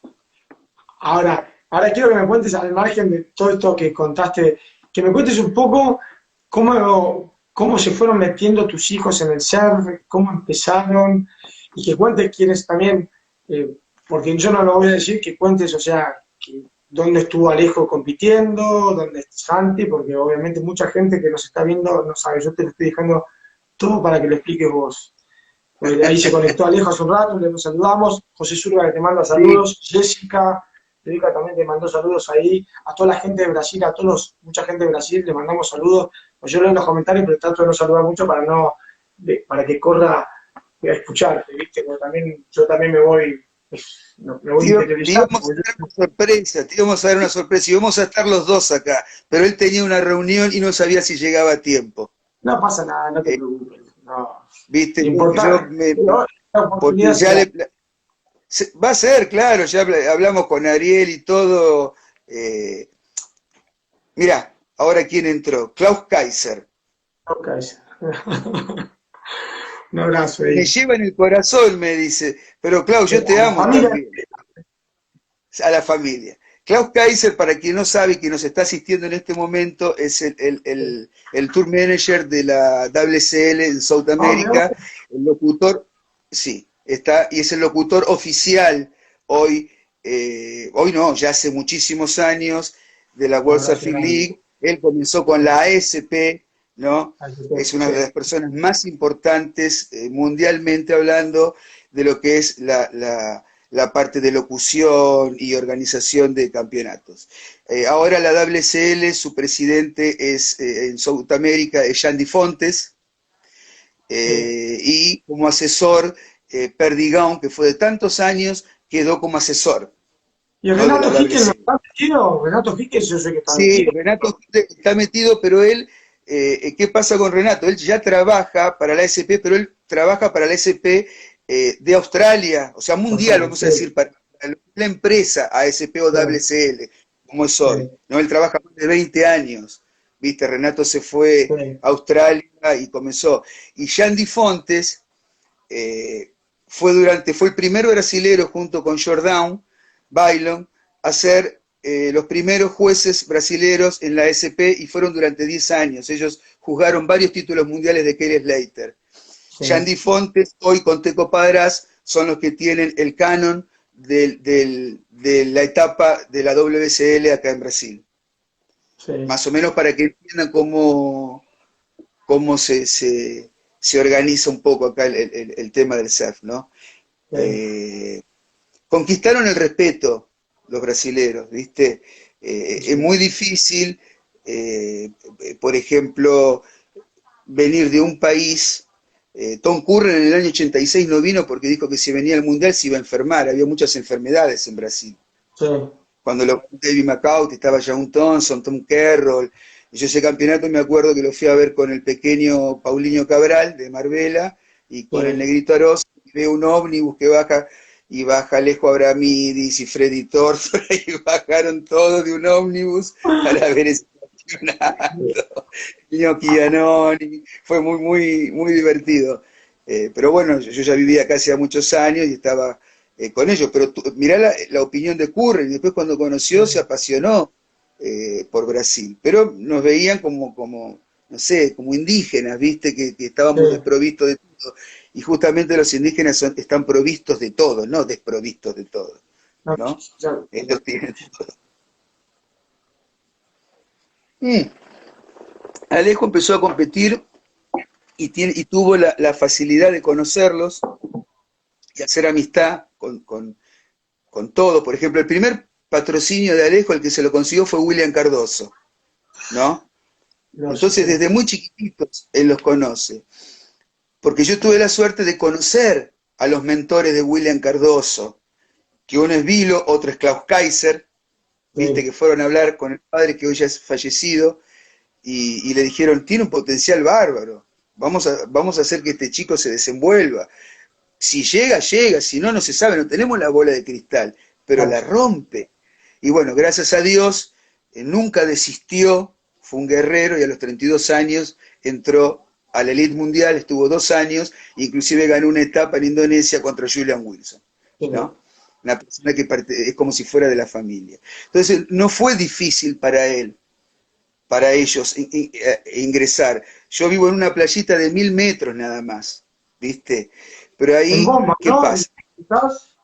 Ahora quiero que me cuentes, al margen de todo esto que contaste, que me cuentes un poco cómo se fueron metiendo tus hijos en el surf, cómo empezaron, y que cuentes quiénes también, porque yo no lo voy a decir, que cuentes, o sea, dónde estuvo Alejo compitiendo, dónde está Santi, porque obviamente mucha gente que nos está viendo no sabe, yo te lo estoy dejando todo para que lo expliques vos. Ahí se conectó Alejo hace un rato, le saludamos, José Zurga que te manda saludos, sí. Jessica también te mandó saludos ahí, a toda la gente de Brasil, mucha gente de Brasil, le mandamos saludos, pues yo leo en los comentarios, pero trato de no saludar mucho para no para que corra a escucharte, ¿viste? Porque también, yo también me voy Te interiorizando. íbamos a dar una sorpresa, te íbamos a dar una sorpresa, y íbamos a estar los dos acá, pero él tenía una reunión y no sabía si llegaba a tiempo. No pasa nada, no te Eh, preocupes. No. ¿Viste? Importante, pero la Porque oportunidad ya será. va a ser, claro, ya hablamos con Ariel y todo. eh, Mirá, ahora quién entró, Klaus Kaiser. Un abrazo Me ahí. lleva en el corazón, me dice, pero Klaus, yo te A la amo familia. también, a la familia. Klaus Kaiser, para quien no sabe, que nos está asistiendo en este momento, es el tour manager de la WCL en No, Sudamérica, el locutor, sí, está, y es el locutor oficial hoy, hoy no, ya hace muchísimos años, de la un World abrazo Surfing grande. League. Él comenzó con la ASP, ¿no? Es una Sí. de las personas más importantes mundialmente hablando de lo que es la parte de locución y organización de campeonatos. Ahora la WCL, su presidente es en Sudamérica, es Yandy Fontes, Sí. y como asesor, Perdigão, que fue de tantos años, quedó como asesor, ¿Y ¿no? De la Renato Hickes no WCL. está metido? Renato Hickes yo sé que está Sí, metido. Renato está metido, pero él, ¿qué pasa con Renato? Él ya trabaja para la SP, pero él trabaja para la SP de Australia, o sea, mundial, vamos a Sí, decir, para la empresa ASP o sí, WCL, como es sí, hoy. ¿No? Él trabaja más de 20 años, ¿viste? Renato se fue sí. a Australia y comenzó. Y Yandy Fontes eh, fue el primer brasilero junto con Jordan Bailon a ser los primeros jueces brasileros en la SP y fueron durante 10 años. Ellos juzgaron varios títulos mundiales de Kelly Slater. Sí, Yandy Fontes, hoy con Teco Padras, son los que tienen el canon de la etapa de la WSL acá en Brasil. sí, Más o menos para que entiendan cómo se organiza un poco acá el tema del surf, ¿no? sí. Eh, Conquistaron el respeto los brasileros, ¿viste? Es muy difícil, por ejemplo, venir de un país. Tom Curren en el año 86 no vino porque dijo que si venía al Mundial se iba a enfermar, había muchas enfermedades en Brasil. Sí, Cuando lo David McCout, estaba John Thompson, Tom Carroll, y yo ese campeonato me acuerdo que lo fui a ver con el pequeño Paulinho Cabral de Marbella y con el sí. negrito Aroz, y veo un ómnibus que baja y baja Alejo Abramidis y Freddy Tortora y bajaron todos de un ómnibus para ver ese campeonato. Gnocchi Giannoni, fue muy divertido. Pero bueno, yo ya vivía acá hacía muchos años y estaba con ellos, pero mirá la opinión de Curry, y después cuando conoció se apasionó por Brasil, pero nos veían no sé, como indígenas, viste, que Sí. estábamos desprovistos de todo, y justamente los indígenas están provistos de todo, no desprovistos de todo, No, ¿no? ya, Ellos tienen todo. Mm. Alejo empezó a competir y tuvo la facilidad de conocerlos y hacer amistad con todo. Por ejemplo, el primer patrocinio de Alejo, el que se lo consiguió fue William Cardoso, ¿no? no, sí, Entonces, sí. desde muy chiquititos, él los conoce. Porque yo tuve la suerte de conocer a los mentores de William Cardoso, que uno es Vilo, otro es Klaus Kaiser, viste, Sí, que fueron a hablar con el padre que hoy ya es fallecido, y le dijeron, tiene un potencial bárbaro, vamos a hacer que este chico se desenvuelva. Si llega, llega, si no, no se sabe, no tenemos la bola de cristal, pero la claro. rompe. Y bueno, gracias a Dios, nunca desistió, fue un guerrero y a los 32 años entró a la elite mundial, estuvo 2 años, inclusive ganó una etapa en Indonesia contra Julian Wilson, Sí, ¿no? Una persona que es como si fuera de la familia. Entonces, no fue difícil para él, para ellos, ingresar. Yo vivo en una playita de 1000 metros nada más, ¿viste? Pero en ahí, bomba, ¿qué ¿no? pasa? ¿Estás?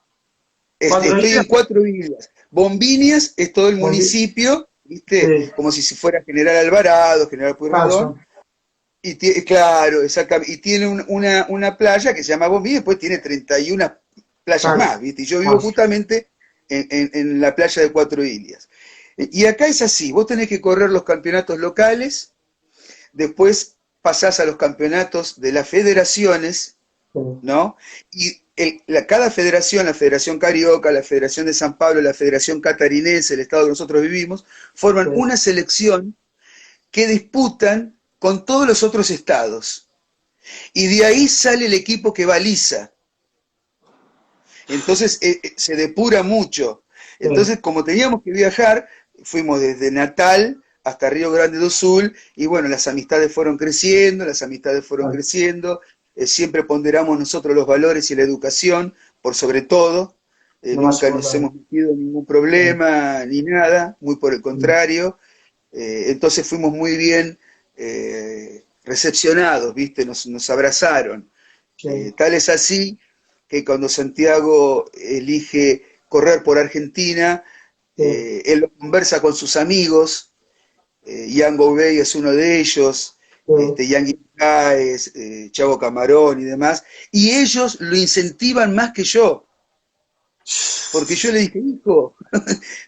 4 días. Estoy en 4 islas. Bombiñas es todo el Bombi- municipio, ¿viste? Sí, Como si fuera General Alvarado, General Pueyrredón. paso. Y claro, exactamente. Y tiene una playa que se llama Bombiña y después tiene 31 playas Claro, más, ¿viste? Y yo vivo más. justamente en la playa de 4 islas. Y acá es así, vos tenés que correr los campeonatos locales, después pasás a los campeonatos de las federaciones, ¿no? Y cada federación, la Federación Carioca, la Federación de San Pablo, la Federación Catarinense, el estado que nosotros vivimos, forman una selección que disputan con todos los otros estados. Y de ahí sale el equipo que baliza. Entonces se depura mucho. Entonces, como teníamos que viajar, fuimos desde Natal hasta Río Grande do Sul, y bueno, las amistades fueron creciendo, siempre ponderamos nosotros los valores y la educación, por sobre todo, nunca nos hemos metido en ningún problema, ni nada, muy por el contrario, entonces fuimos muy bien recepcionados, ¿viste? Nos abrazaron. Tal es así que cuando Santiago elige correr por Argentina, él lo conversa con sus amigos, Ian Goubey es uno de ellos, Ian Guimarães, Chavo Camarón y demás, y ellos lo incentivan más que yo, porque yo le dije, hijo,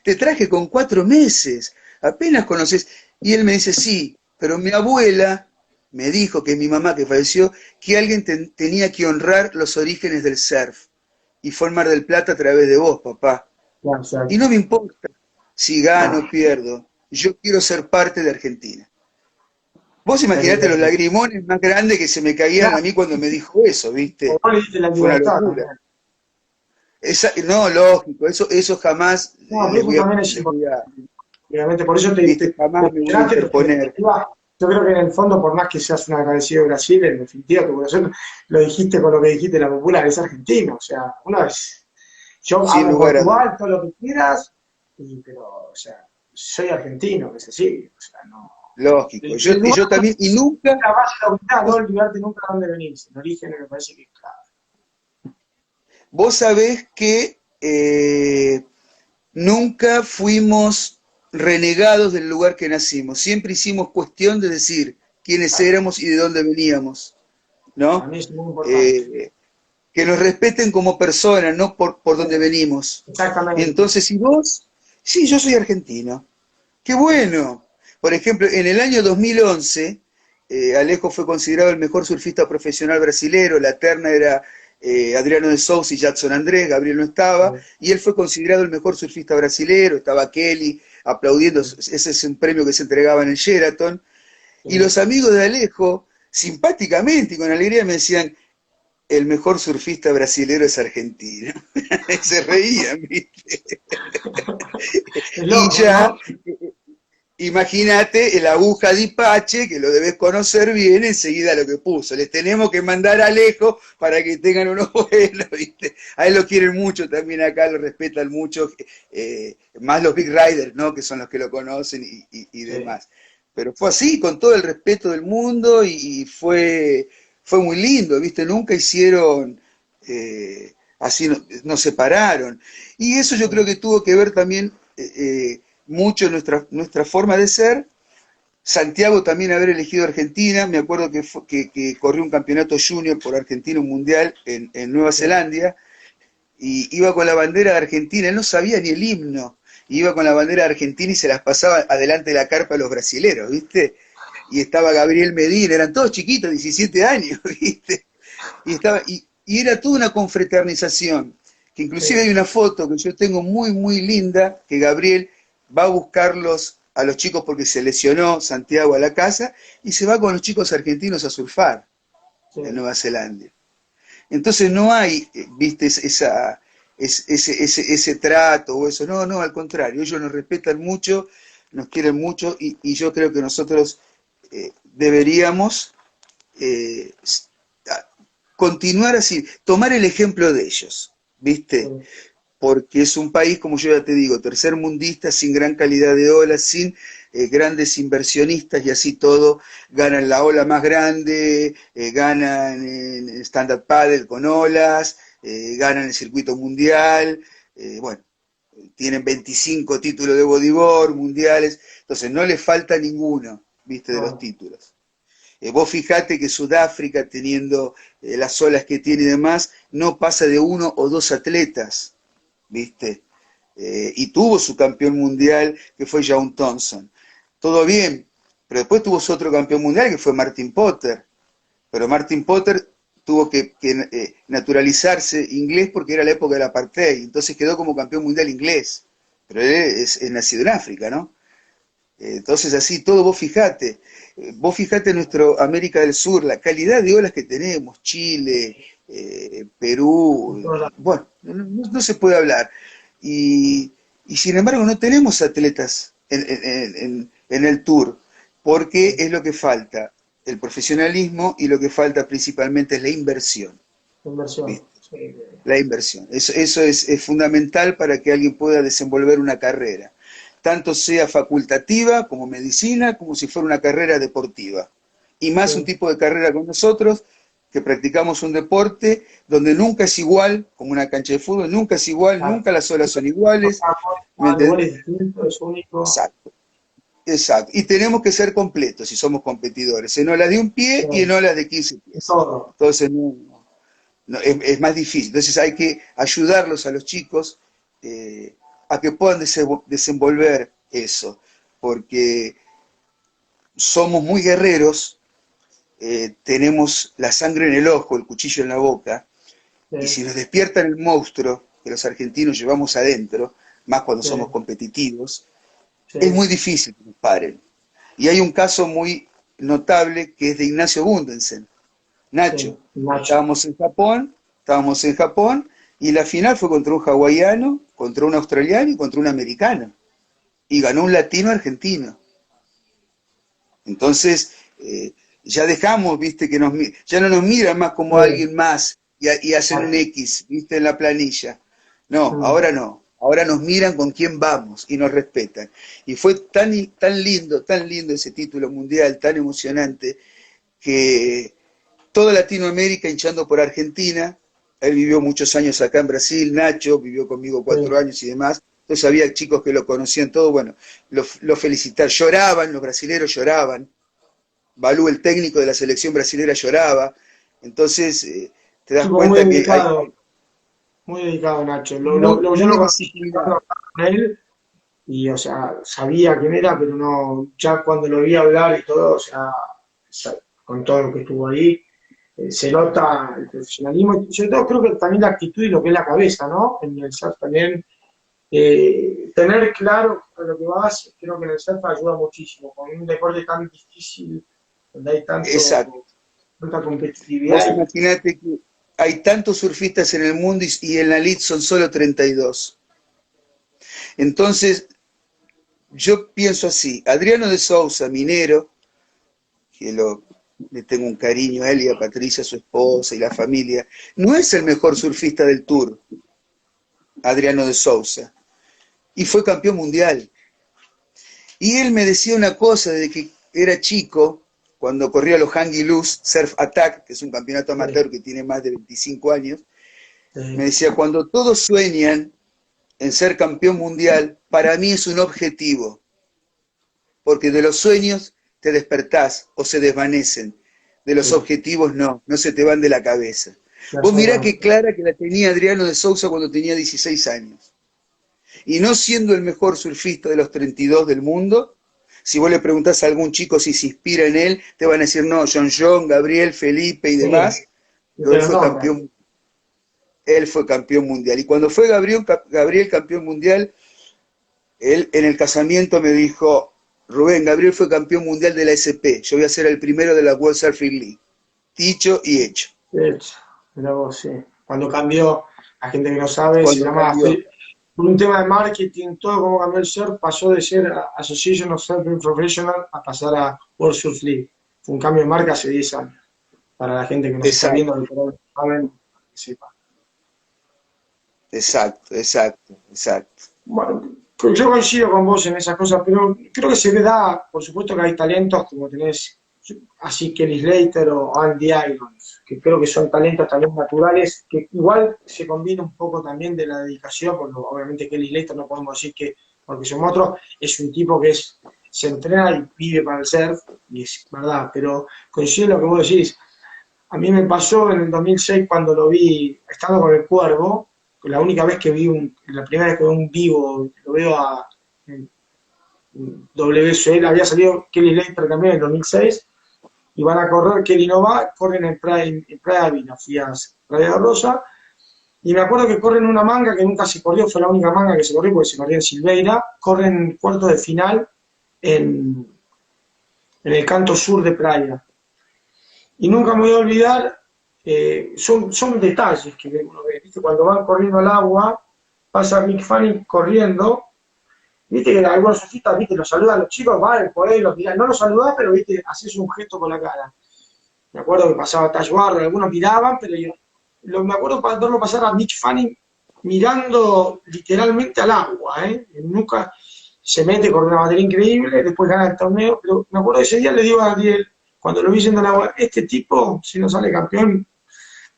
te traje con 4 meses, apenas conoces, y él me dice, sí, pero mi abuela me dijo, que es mi mamá que falleció, que alguien tenía que honrar los orígenes del surf, y fue el Mar del Plata a través de vos, papá. Y no me importa si gano o pierdo, yo quiero ser parte de Argentina. Vos imaginate los lagrimones más grandes que se me caían a mí cuando me dijo eso, ¿viste? Fue una locura. No, lógico, eso jamás le voy a... Obviamente, por eso te jamás me voy a interponer. Yo creo que en el fondo, por más que seas un agradecido de Brasil, en definitiva tu corazón, lo dijiste con lo que dijiste, la popular, es argentino, o sea, uno es... Yo hablo Portugal, todo lo que quieras, pero, o sea, soy argentino, que es así, o sea, no... Lógico, yo también, y nunca... La base de la unidad, no olvidarte nunca de dónde venís, el origen me parece que es clave. Vos sabés que nunca fuimos renegados del lugar que nacimos, siempre hicimos cuestión de decir quiénes éramos y de dónde veníamos, ¿no? Para mí es muy importante. Que nos respeten como personas, no por dónde venimos. Exactamente. Entonces, ¿y vos? Sí, yo soy argentino. ¡Qué bueno! Por ejemplo, en el año 2011, Alejo fue considerado el mejor surfista profesional brasilero, la terna era Adriano de Souza y Jackson Andrés, Gabriel no estaba, y él fue considerado el mejor surfista brasilero, estaba Kelly aplaudiendo, ese es un premio que se entregaba en el Sheraton, y los amigos de Alejo, simpáticamente y con alegría me decían, el mejor surfista brasilero es argentino. Se reían, ¿viste? Y ya, imagínate, el aguja de Ipache, que lo debes conocer bien, enseguida lo que puso. Les tenemos que mandar a Alejo para que tengan unos vuelos, ¿viste? A él lo quieren mucho también acá, lo respetan mucho, más los Big Riders, ¿no? Que son los que lo conocen y demás. Pero fue así, con todo el respeto del mundo, y fue muy lindo, ¿viste? Nunca hicieron, así nos separaron. Y eso yo creo que tuvo que ver también mucho nuestra forma de ser. Santiago también haber elegido Argentina, me acuerdo que corrió un campeonato junior por Argentina, un mundial en Nueva Zelanda, y iba con la bandera de Argentina, él no sabía ni el himno, iba con la bandera de Argentina y se las pasaba adelante de la carpa a los brasileros, ¿viste? Y estaba Gabriel Medina, eran todos chiquitos, 17 años, ¿viste? Y era toda una confraternización, que inclusive hay una foto que yo tengo muy, muy linda, que Gabriel va a buscarlos a los chicos porque se lesionó Santiago a la casa, y se va con los chicos argentinos a surfar en Nueva Zelanda. Entonces no hay, ¿viste? Ese trato o eso, no, al contrario, ellos nos respetan mucho, nos quieren mucho, y yo creo que nosotros deberíamos continuar así, tomar el ejemplo de ellos, ¿viste? Porque es un país, como yo ya te digo, tercermundista, sin gran calidad de olas, sin grandes inversionistas, y así todo, ganan la ola más grande, ganan en stand-up paddle con olas, ganan el circuito mundial, bueno, tienen 25 títulos de bodyboard mundiales, entonces no les falta ninguno, ¿viste? De los títulos. Vos fijate que Sudáfrica, teniendo las olas que tiene y demás, no pasa de 1 o 2 atletas, ¿viste? Y tuvo su campeón mundial, que fue John Thompson. Todo bien, Pero después tuvo su otro campeón mundial que fue Martin Potter. Pero Martin Potter tuvo que naturalizarse inglés porque era la época del apartheid. Entonces quedó como campeón mundial inglés. Pero él es nacido en África, ¿no? Entonces así todo, vos fijate en nuestro América del Sur, la calidad de olas que tenemos, Chile, Perú, bueno, no se puede hablar. Y sin embargo no tenemos atletas en el Tour, porque es lo que falta, el profesionalismo, y lo que falta principalmente es la inversión. Inversión. ¿Viste? Sí. La inversión. Eso es fundamental para que alguien pueda desenvolver una carrera, tanto sea facultativa como medicina, como si fuera una carrera deportiva. Y más un Sí. tipo de carrera con nosotros, que practicamos un deporte donde nunca es igual, como una cancha de fútbol, nunca es igual, Ah, nunca las olas son iguales, ¿me el lugar entendés? es distinto, es único. Exacto, exacto. Y tenemos que ser completos si somos competidores, en olas de un Sí. pie y en olas de 15 pies. Todo. Entonces, es más difícil. Entonces hay que ayudarlos a los chicos a que puedan desenvolver eso, porque somos muy guerreros, tenemos la sangre en el ojo, el cuchillo en la boca, y Sí. si nos despiertan el monstruo que los argentinos llevamos adentro, más cuando Sí. somos competitivos, Sí. es muy difícil que nos paren. Y hay un caso muy notable que es de Ignacio Bundensen, Sí. Nacho. Nacho. Estábamos en Japón y la final fue contra un hawaiano, contra un australiano y contra un americano. Y ganó un latino argentino. Entonces, ya dejamos, viste, ya no nos miran más como Sí. alguien más y hacen un Ah, X, viste, en la planilla. No, mm. ahora no. Ahora nos miran con quién vamos y nos respetan. Y fue tan lindo ese título mundial, tan emocionante, que toda Latinoamérica hinchando por Argentina. Él vivió muchos años acá en Brasil, Nacho vivió conmigo 4 años y demás. Entonces había chicos que lo conocían todo, bueno, lo felicitaron, lloraban, los brasileros lloraban. Balú, el técnico de la selección brasilera, lloraba. Entonces te das Tipo muy cuenta que hay dedicado. Muy dedicado, Nacho. Yo lo muy conocí disciplinado. jugando con él y, o sea, sabía quién era, pero no, ya cuando lo vi hablar y todo, o sea, con todo lo que estuvo ahí, se nota el profesionalismo y sobre todo creo que también la actitud y lo que es la cabeza, ¿no? En el surf también, tener claro a lo que vas, creo que en el surf ayuda muchísimo, con un deporte tan difícil, donde hay Exacto. tanta Vos competitividad. imaginate que hay tantos surfistas en el mundo y en la elite son solo 32. Entonces, yo pienso así, Adriano de Sousa, minero, que le tengo un cariño a él y a Patricia, su esposa y la familia, no es el mejor surfista del Tour, Adriano de Sousa, y fue campeón mundial. Y él me decía una cosa desde que era chico, cuando corría los Hanging Loose Surf Attack, que es un campeonato amateur que tiene más de 25 años, me decía, cuando todos sueñan en ser campeón mundial, para mí es un objetivo, porque de los sueños te despertás o se desvanecen, de los objetivos no se te van de la cabeza. Vos mirá qué clara que la tenía Adriano de Sousa cuando tenía 16 años. Y no siendo el mejor surfista de los 32 del mundo, si vos le preguntás a algún chico si se inspira en él, te van a decir, no, John, Gabriel, Felipe y demás, pero Pero no, él fue campeón mundial. Y cuando fue Gabriel campeón mundial, él en el casamiento me dijo, Rubén, Gabriel fue campeón mundial de la SP, yo voy a ser el primero de la World Surfing League. Dicho y hecho. de hecho, mirá vos, sí. Cuando cambió, la gente que no sabe, se Cuando llama, cambió. por un tema de marketing, todo como cambió el surf, pasó de ser Association of Surfing Professional a pasar a World Surf League. Fue un cambio de marca hace 10 años. Para la gente que nos está Exacto, viendo, que no saben, que sepa. exacto. Bueno, yo coincido con vos en esas cosas, pero creo que se da, por supuesto que hay talentos como tenés, así Kelly Slater o Andy Irons, que creo que son talentos también naturales, que igual se combina un poco también de la dedicación, porque obviamente Kelly Slater no podemos decir que, porque somos otros, es un tipo que se entrena y vive para el surf, y es verdad, pero coincido en lo que vos decís. A mí me pasó en el 2006 cuando lo vi estando con el Cuervo, la única vez que vi la primera vez que veo un vivo, lo veo WSL, había salido Kelly Slater también en 2006, y van a correr, Kelly no va, corren en Praia Vino, fui a Praia de Rosa, y me acuerdo que corren una manga que nunca se corrió, fue la única manga que se corrió porque se corrió en Silveira, corren cuarto de final en, en el canto sur de Praia. Y nunca me voy a olvidar, son detalles que uno ve, ¿viste? Cuando van corriendo al agua, pasa Mick Fanning corriendo, viste que algunos surfistas, viste, los saludan a los chicos, van por ahí, los miran, no los saludás, pero viste, haces un gesto con la cara. Me acuerdo que pasaba Tash Barrow, algunos miraban, pero yo, me acuerdo para verlo pasar a Mitch Fanning mirando literalmente al agua, nunca se mete con una batería increíble, después gana el torneo, pero me acuerdo que ese día le digo a Ariel, cuando lo vi yendo al agua, este tipo, si no sale campeón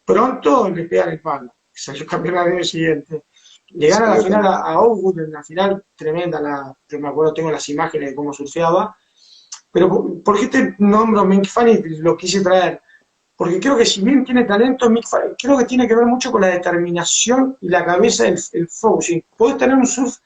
pronto, le pegan el palo. Salió campeón al año siguiente. Llegar a la final a Oakwood, en la final tremenda, yo me acuerdo, tengo las imágenes de cómo surfeaba, pero ¿por qué te nombro Mick Fanning? Lo quise traer. Porque creo que si bien tiene talento, Mick Fanning, creo que tiene que ver mucho con la determinación y la cabeza del focusing. Podés tener un surf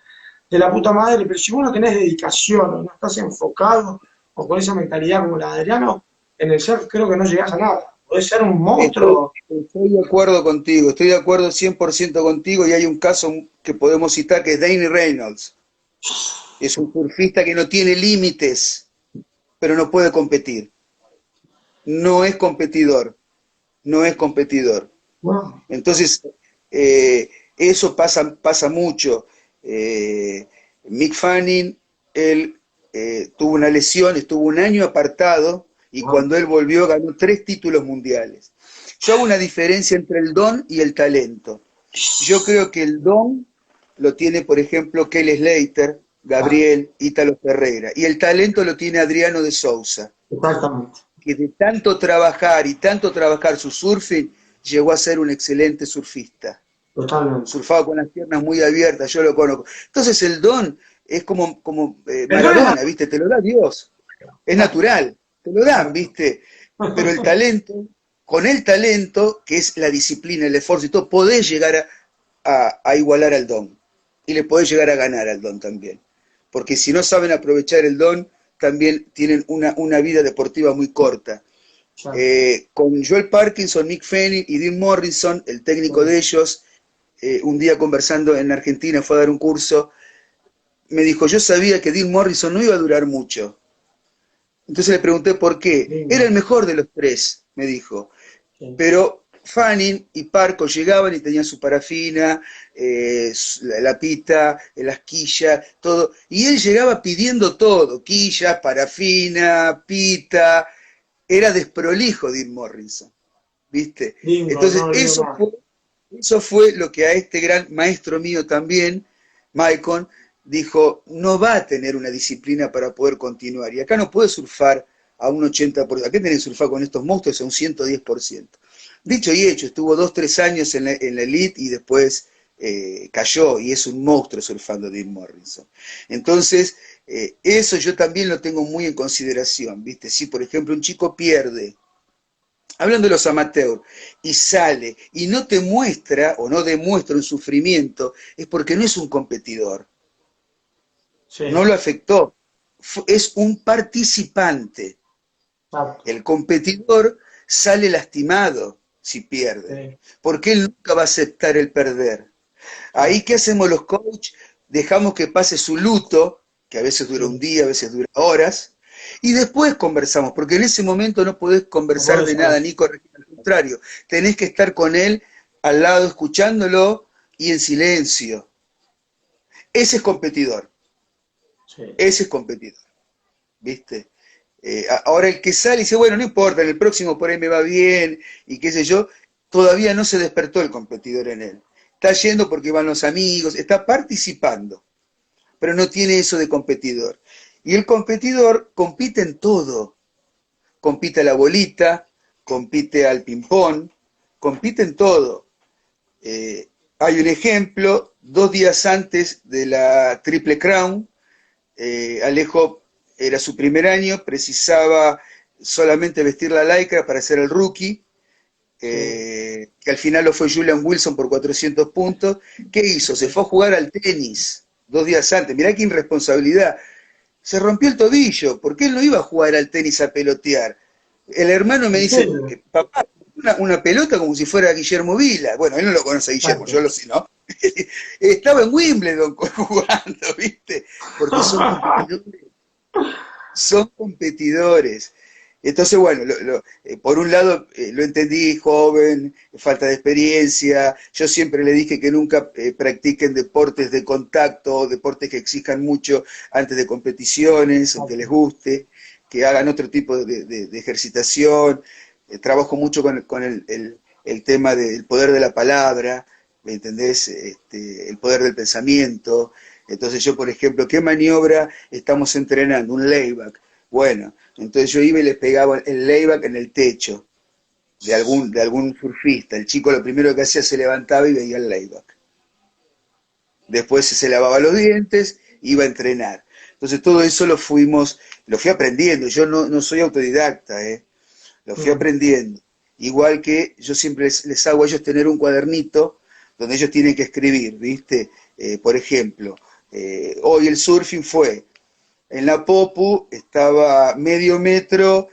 de la puta madre, pero si vos no tenés dedicación o no estás enfocado o con esa mentalidad como la de Adriano, en el surf creo que no llegás a nada. Podés ser un monstruo. Estoy de acuerdo contigo, estoy de acuerdo 100% contigo, y hay un caso que podemos citar que es Danny Reynolds. Es un surfista que no tiene límites, pero no puede competir. No es competidor, no es competidor. Wow. Entonces, eso pasa mucho. Mick Fanning, él tuvo una lesión, estuvo un año apartado, y cuando él volvió ganó 3 títulos mundiales. Yo hago una diferencia entre el don y el talento. Yo creo que el don lo tiene, por ejemplo, Kelly Slater, Gabriel, Ítalo Ferreira, y el talento lo tiene Adriano de Souza. Exactamente. Que de tanto trabajar su surfing, llegó a ser un excelente surfista. Totalmente. Surfaba con las piernas muy abiertas, yo lo conozco. Entonces el don es como Maradona, ¿viste? Te lo da Dios. Es natural, te lo dan, ¿viste? Pero el talento, con el talento, que es la disciplina, el esfuerzo y todo, podés llegar a igualar al don. Y le podés llegar a ganar al don también. Porque si no saben aprovechar el don, también tienen una vida deportiva muy corta. Con Joel Parkinson, Mick Fanning y Dean Morrison, el técnico de ellos, un día conversando en Argentina, fue a dar un curso, me dijo, yo sabía que Dean Morrison no iba a durar mucho. Entonces le pregunté por qué. Era el mejor de los 3, me dijo. Pero Fanning y Parco llegaban y tenían su parafina, la pita, la quilla, todo. Y él llegaba pidiendo todo, quillas, parafina, pita. Era desprolijo Dean Morrison, ¿viste? Bingo, entonces no, eso fue lo que a este gran maestro mío también, Maicon, dijo, no va a tener una disciplina para poder continuar. Y acá no puede surfar a un 80%. Acá tenés que surfar con estos monstruos a un 110%. Dicho y hecho, estuvo 2-3 años en la elite y después cayó, y es un monstruo surfando Dean Morrison. Entonces, eso yo también lo tengo muy en consideración, ¿viste? Si, por ejemplo, un chico pierde, hablando de los amateurs, y sale y no te muestra o no demuestra un sufrimiento, es porque no es un competidor. Sí. No lo afectó. Es un participante. El competidor sale lastimado si pierde, porque él nunca va a aceptar el perder. Ahí, ¿qué hacemos los coaches? Dejamos que pase su luto, que a veces dura un día, a veces dura horas, y después conversamos, porque en ese momento no podés conversar de nada, ni corregir, al contrario, tenés que estar con él al lado, escuchándolo y en silencio. Ese es competidor. Ese es competidor. ¿Viste? Ahora el que sale y dice, bueno, no importa, en el próximo por ahí me va bien, y qué sé yo, todavía no se despertó el competidor en él. Está yendo porque van los amigos, está participando, pero no tiene eso de competidor. Y el competidor compite en todo. Compite a la bolita, compite al ping-pong, compite en todo. Hay un ejemplo, 2 días antes de la Triple Crown, Alejo era su primer año, precisaba solamente vestir la lycra para ser el rookie, que al final lo fue Julian Wilson por 400 puntos. ¿Qué hizo? Se fue a jugar al tenis 2 días antes. Mirá qué irresponsabilidad. se rompió el tobillo, porque él no iba a jugar al tenis a pelotear. El hermano me ¿En dice, serio? papá, una pelota como si fuera Guillermo Vila. Bueno, él no lo conoce a Guillermo, yo Exacto. lo sé, ¿no? Estaba en Wimbledon jugando, ¿viste? Porque son competidores. Entonces, bueno, por un lado lo entendí, joven, falta de experiencia. Yo siempre le dije que nunca practiquen deportes de contacto, deportes que exijan mucho antes de competiciones, aunque les guste, que hagan otro tipo de ejercitación. Trabajo mucho con el tema del poder de la palabra, ¿me entendés? El poder del pensamiento. Entonces yo, por ejemplo, ¿qué maniobra estamos entrenando? Un layback. Bueno, entonces yo iba y le pegaba el layback en el techo de algún surfista. El chico lo primero que hacía se levantaba y veía el layback. Después se lavaba los dientes, iba a entrenar. Entonces todo eso lo fui aprendiendo. Yo no soy autodidacta, lo fui Mm. aprendiendo. Igual que yo siempre les hago a ellos tener un cuadernito donde ellos tienen que escribir, ¿viste? Por ejemplo, hoy el surfing fue en la Popu, estaba medio metro,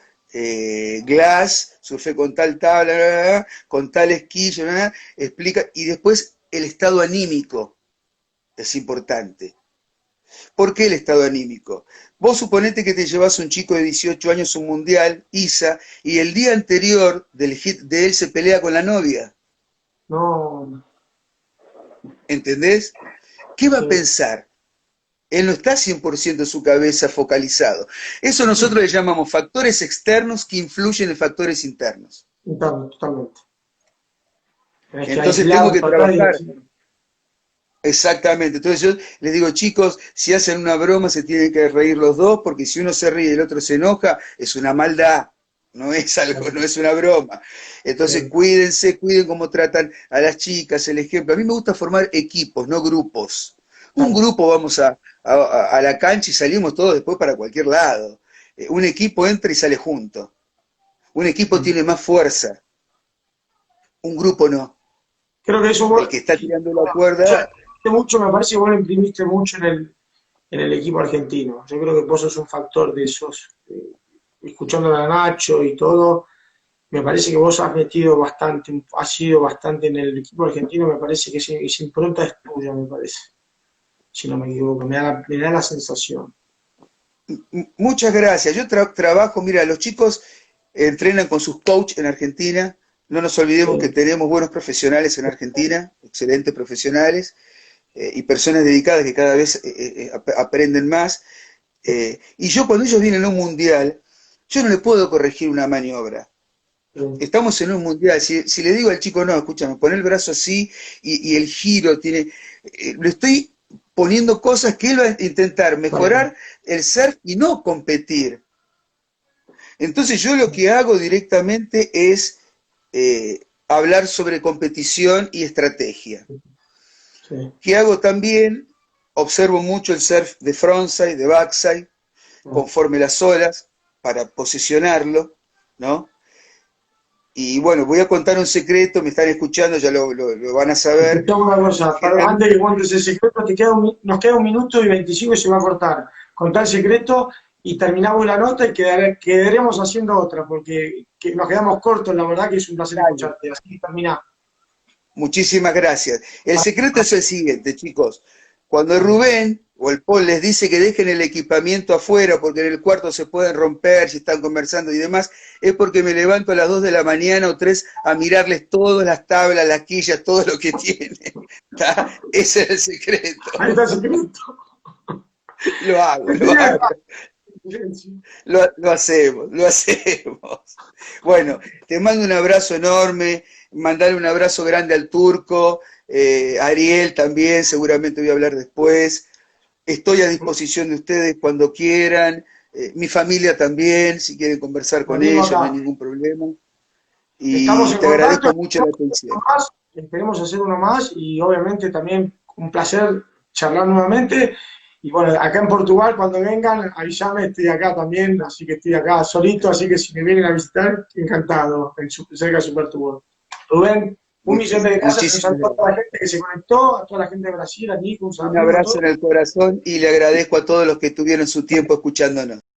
glass, surfé con tal tabla, bla, bla, bla, con tal esquillo, bla, bla, explica, y después el estado anímico es importante. ¿Por qué el estado anímico? Vos suponete que te llevas un chico de 18 años a un mundial, ISA, y el día anterior del hit de él se pelea con la novia, No, ¿entendés? ¿Qué va a sí, pensar? Él no está 100% en su cabeza focalizado. Eso nosotros le llamamos factores externos que influyen en factores internos. totalmente. Tenés que Entonces tengo aislar que total y trabajar decir, exactamente. Entonces yo les digo, chicos, si hacen una broma se tienen que reír los dos, porque si uno se ríe y el otro se enoja, es una maldad. No es algo, no es una broma. Entonces cuídense, cuiden cómo tratan a las chicas, el ejemplo. A mí me gusta formar equipos, no grupos. Un claro, grupo vamos a la cancha y salimos todos después para cualquier lado. Un equipo entra y sale junto. Un equipo mm. tiene más fuerza, un grupo no. Creo que eso El vos, que está tirando la eso cuerda, imprimiste mucho, me parece que vos lo imprimiste mucho en el equipo argentino. Yo creo que vos sos un factor de esos. Escuchando a Nacho y todo, me parece que vos has metido bastante, has sido bastante en el equipo argentino, me parece que esa impronta es tuya, me parece, si no me equivoco, me da la sensación. muchas gracias. Yo trabajo, mira, los chicos entrenan con sus coaches en Argentina. No nos olvidemos que Sí, tenemos buenos profesionales en Argentina, excelentes profesionales y personas dedicadas que cada vez aprenden más. Y yo cuando ellos vienen a un mundial, yo no le puedo corregir una maniobra. sí, Estamos en un mundial. Si le digo al chico, no, escúchame, pon el brazo así y el giro tiene. Le estoy poniendo cosas que él va a intentar claro. mejorar el surf y no competir. Entonces yo lo que hago directamente es hablar sobre competición y estrategia. Sí, ¿Qué hago también? Observo mucho el surf de frontside, de backside, conforme las olas, para posicionarlo, ¿no? Y bueno, voy a contar un secreto, me están escuchando, ya lo van a saber. escuchame una cosa, Generalmente, antes que cuentes el secreto, nos queda 1 minuto y 25 y se va a cortar. Contá el secreto y terminamos la nota y quedaremos haciendo otra, porque nos quedamos cortos, la verdad que es un placer dale, escucharte. Así que termina. muchísimas gracias. El secreto es el siguiente, chicos. Cuando Dale. Rubén o el Paul les dice que dejen el equipamiento afuera porque en el cuarto se pueden romper si están conversando y demás, es porque me levanto a las 2 de la mañana o 3 a mirarles todas las tablas, las quillas, todo lo que tienen. ¿Tá? Ese es el secreto. Ahí está el secreto. Lo hago, lo Mentira, hago. Lo hacemos, lo hacemos. Bueno, te mando un abrazo enorme, mandale un abrazo grande al turco, a Ariel también, seguramente voy a hablar después. Estoy a disposición de ustedes cuando quieran, mi familia también, si quieren conversar lo con mismo ellos, no hay acá. ningún problema. Estamos Y en te contacto, agradezco mucho la atención. esperemos hacer uno más y obviamente también un placer charlar nuevamente. Y bueno, acá en Portugal, cuando vengan, avísame, estoy acá también, así que estoy acá solito, así que si me vienen a visitar, encantado, cerca de Supertubor. Rubén, Un millón de gracias, un Muchísimas saludo a gracias. toda la gente que se conectó, a toda la gente de Brasil, a Nico, un Un saludo a abrazo todos. en el corazón y le agradezco a todos los que tuvieron su tiempo escuchándonos.